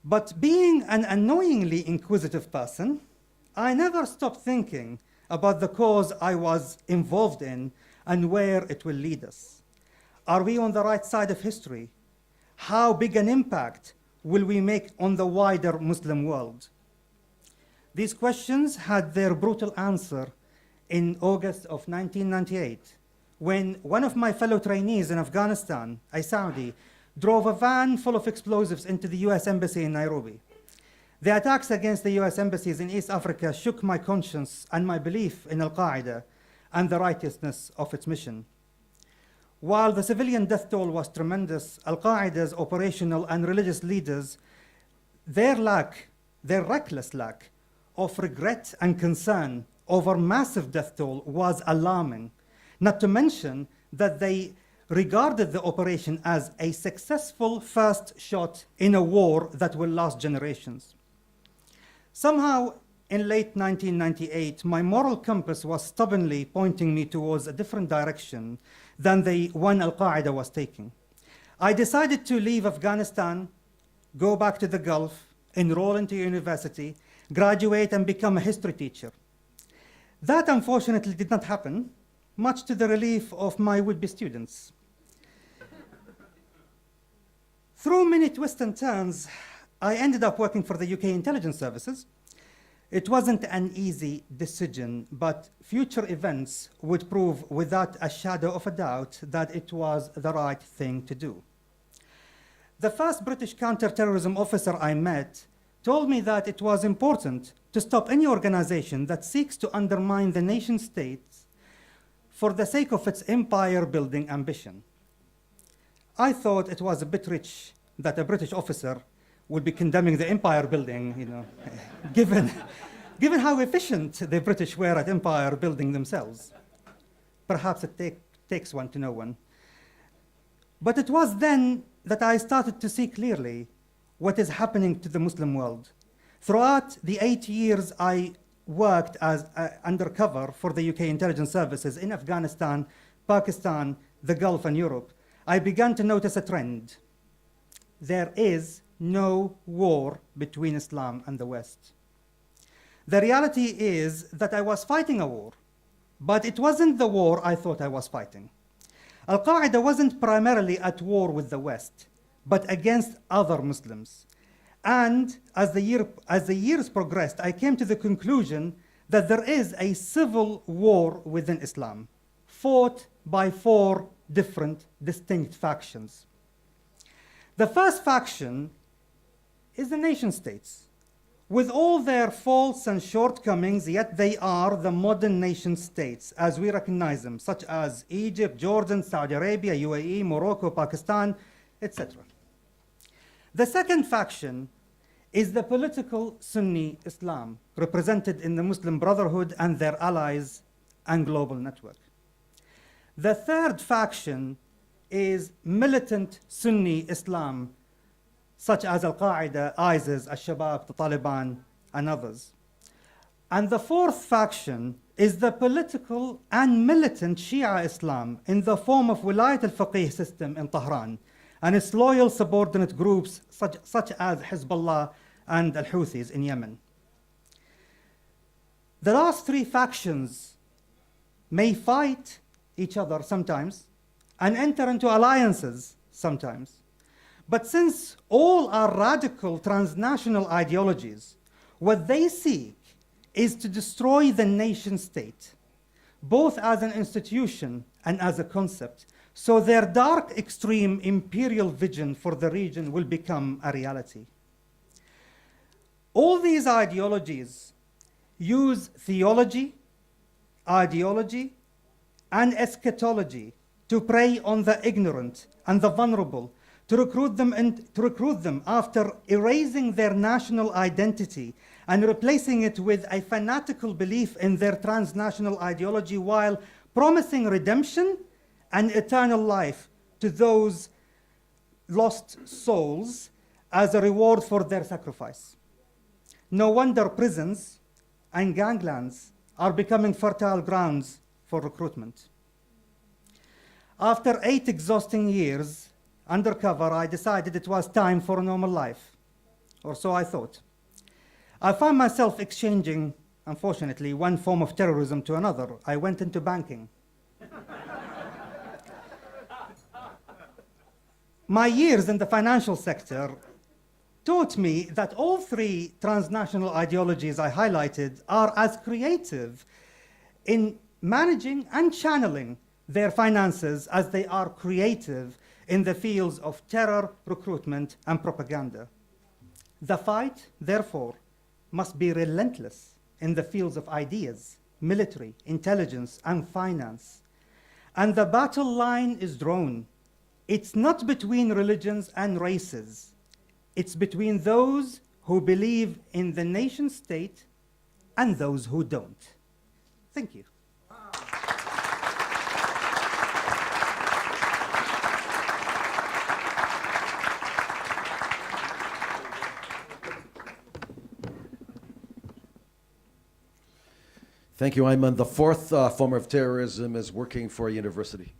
But being an annoyingly inquisitive person, I never stopped thinking about the cause I was involved in and where it will lead us. Are we on the right side of history? How big an impact will we make on the wider Muslim world? These questions had their brutal answer in August of 1998, when one of my fellow trainees in Afghanistan, a Saudi, drove a van full of explosives into the US Embassy in Nairobi. The attacks against the US embassies in East Africa shook my conscience and my belief in Al-Qaeda and the righteousness of its mission. While the civilian death toll was tremendous, Al-Qaeda's operational and religious leaders, their reckless lack of regret and concern over massive death toll was alarming, not to mention that they regarded the operation as a successful first shot in a war that will last generations. Somehow, in late 1998, my moral compass was stubbornly pointing me towards a different direction than the one Al-Qaeda was taking. I decided to leave Afghanistan, go back to the Gulf, enroll into university, graduate and become a history teacher. That unfortunately did not happen, much to the relief of my would-be students. Through many twists and turns, I ended up working for the UK intelligence services. It wasn't an easy decision, but future events would prove without a shadow of a doubt that it was the right thing to do. The first British counter-terrorism officer I met told me that it was important to stop any organization that seeks to undermine the nation states for the sake of its empire-building ambition. I thought it was a bit rich that a British officer would be condemning the empire building, given how efficient the British were at empire building themselves. Perhaps it takes one to know one. But it was then that I started to see clearly what is happening to the Muslim world. Throughout the 8 years I worked as undercover for the UK intelligence services in Afghanistan, Pakistan, the Gulf, and Europe, I began to notice a trend. There is no war between Islam and the West. The reality is that I was fighting a war, but it wasn't the war I thought I was fighting. Al-Qaeda wasn't primarily at war with the West, but against other Muslims. And as the years progressed, I came to the conclusion that there is a civil war within Islam, fought by 4 different distinct factions. The first faction is the nation states. With all their faults and shortcomings, yet they are the modern nation states as we recognize them, such as Egypt, Jordan, Saudi Arabia, UAE, Morocco, Pakistan, etc. The second faction is the political Sunni Islam, represented in the Muslim Brotherhood and their allies and global network. The third faction is militant Sunni Islam, such as Al-Qaeda, ISIS, Al-Shabaab, the Taliban, and others. And the fourth faction is the political and militant Shia Islam in the form of Wilayat al-Faqih system in Tehran, and its loyal subordinate groups such as Hezbollah and Al-Houthis in Yemen. The last 3 factions may fight each other sometimes and enter into alliances sometimes. But since all are radical transnational ideologies, what they seek is to destroy the nation state, both as an institution and as a concept, so their dark extreme imperial vision for the region will become a reality. All these ideologies use theology, ideology, and eschatology to prey on the ignorant and the vulnerable, to recruit them after erasing their national identity and replacing it with a fanatical belief in their transnational ideology while promising redemption and eternal life to those lost souls as a reward for their sacrifice. No wonder prisons and ganglands are becoming fertile grounds for recruitment. After 8 exhausting years undercover, I decided it was time for a normal life, or so I thought. I found myself exchanging, unfortunately, one form of terrorism to another. I went into banking. My years in the financial sector taught me that all 3 transnational ideologies I highlighted are as creative in managing and channeling their finances as they are creative in the fields of terror, recruitment, and propaganda. The fight, therefore, must be relentless in the fields of ideas, military, intelligence, and finance. And the battle line is drawn. It's not between religions and races. It's between those who believe in the nation state and those who don't. Thank you. Thank you, Aimen. The 4th form of terrorism is working for a university.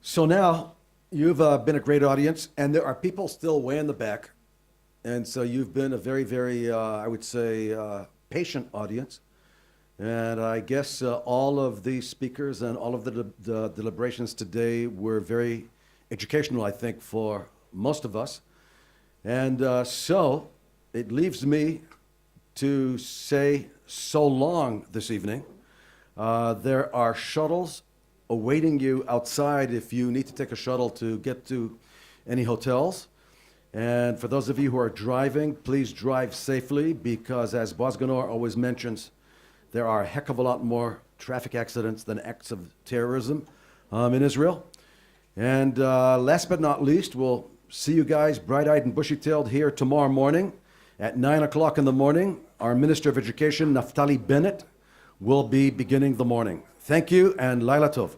So now, you've been a great audience, and there are people still way in the back. And so you've been a very, very, I would say, patient audience. And I guess all of these speakers and all of the deliberations today were very educational, I think, for most of us. And so it leaves me to say so long this evening. There are shuttles awaiting you outside if you need to take a shuttle to get to any hotels. And for those of you who are driving, please drive safely because, as Bozganor always mentions, there are a heck of a lot more traffic accidents than acts of terrorism in Israel. And last but not least, we'll see you guys bright-eyed and bushy-tailed here tomorrow morning at 9 o'clock in the morning. Our Minister of Education, Naftali Bennett, will be beginning the morning. Thank you, and Laila Tov.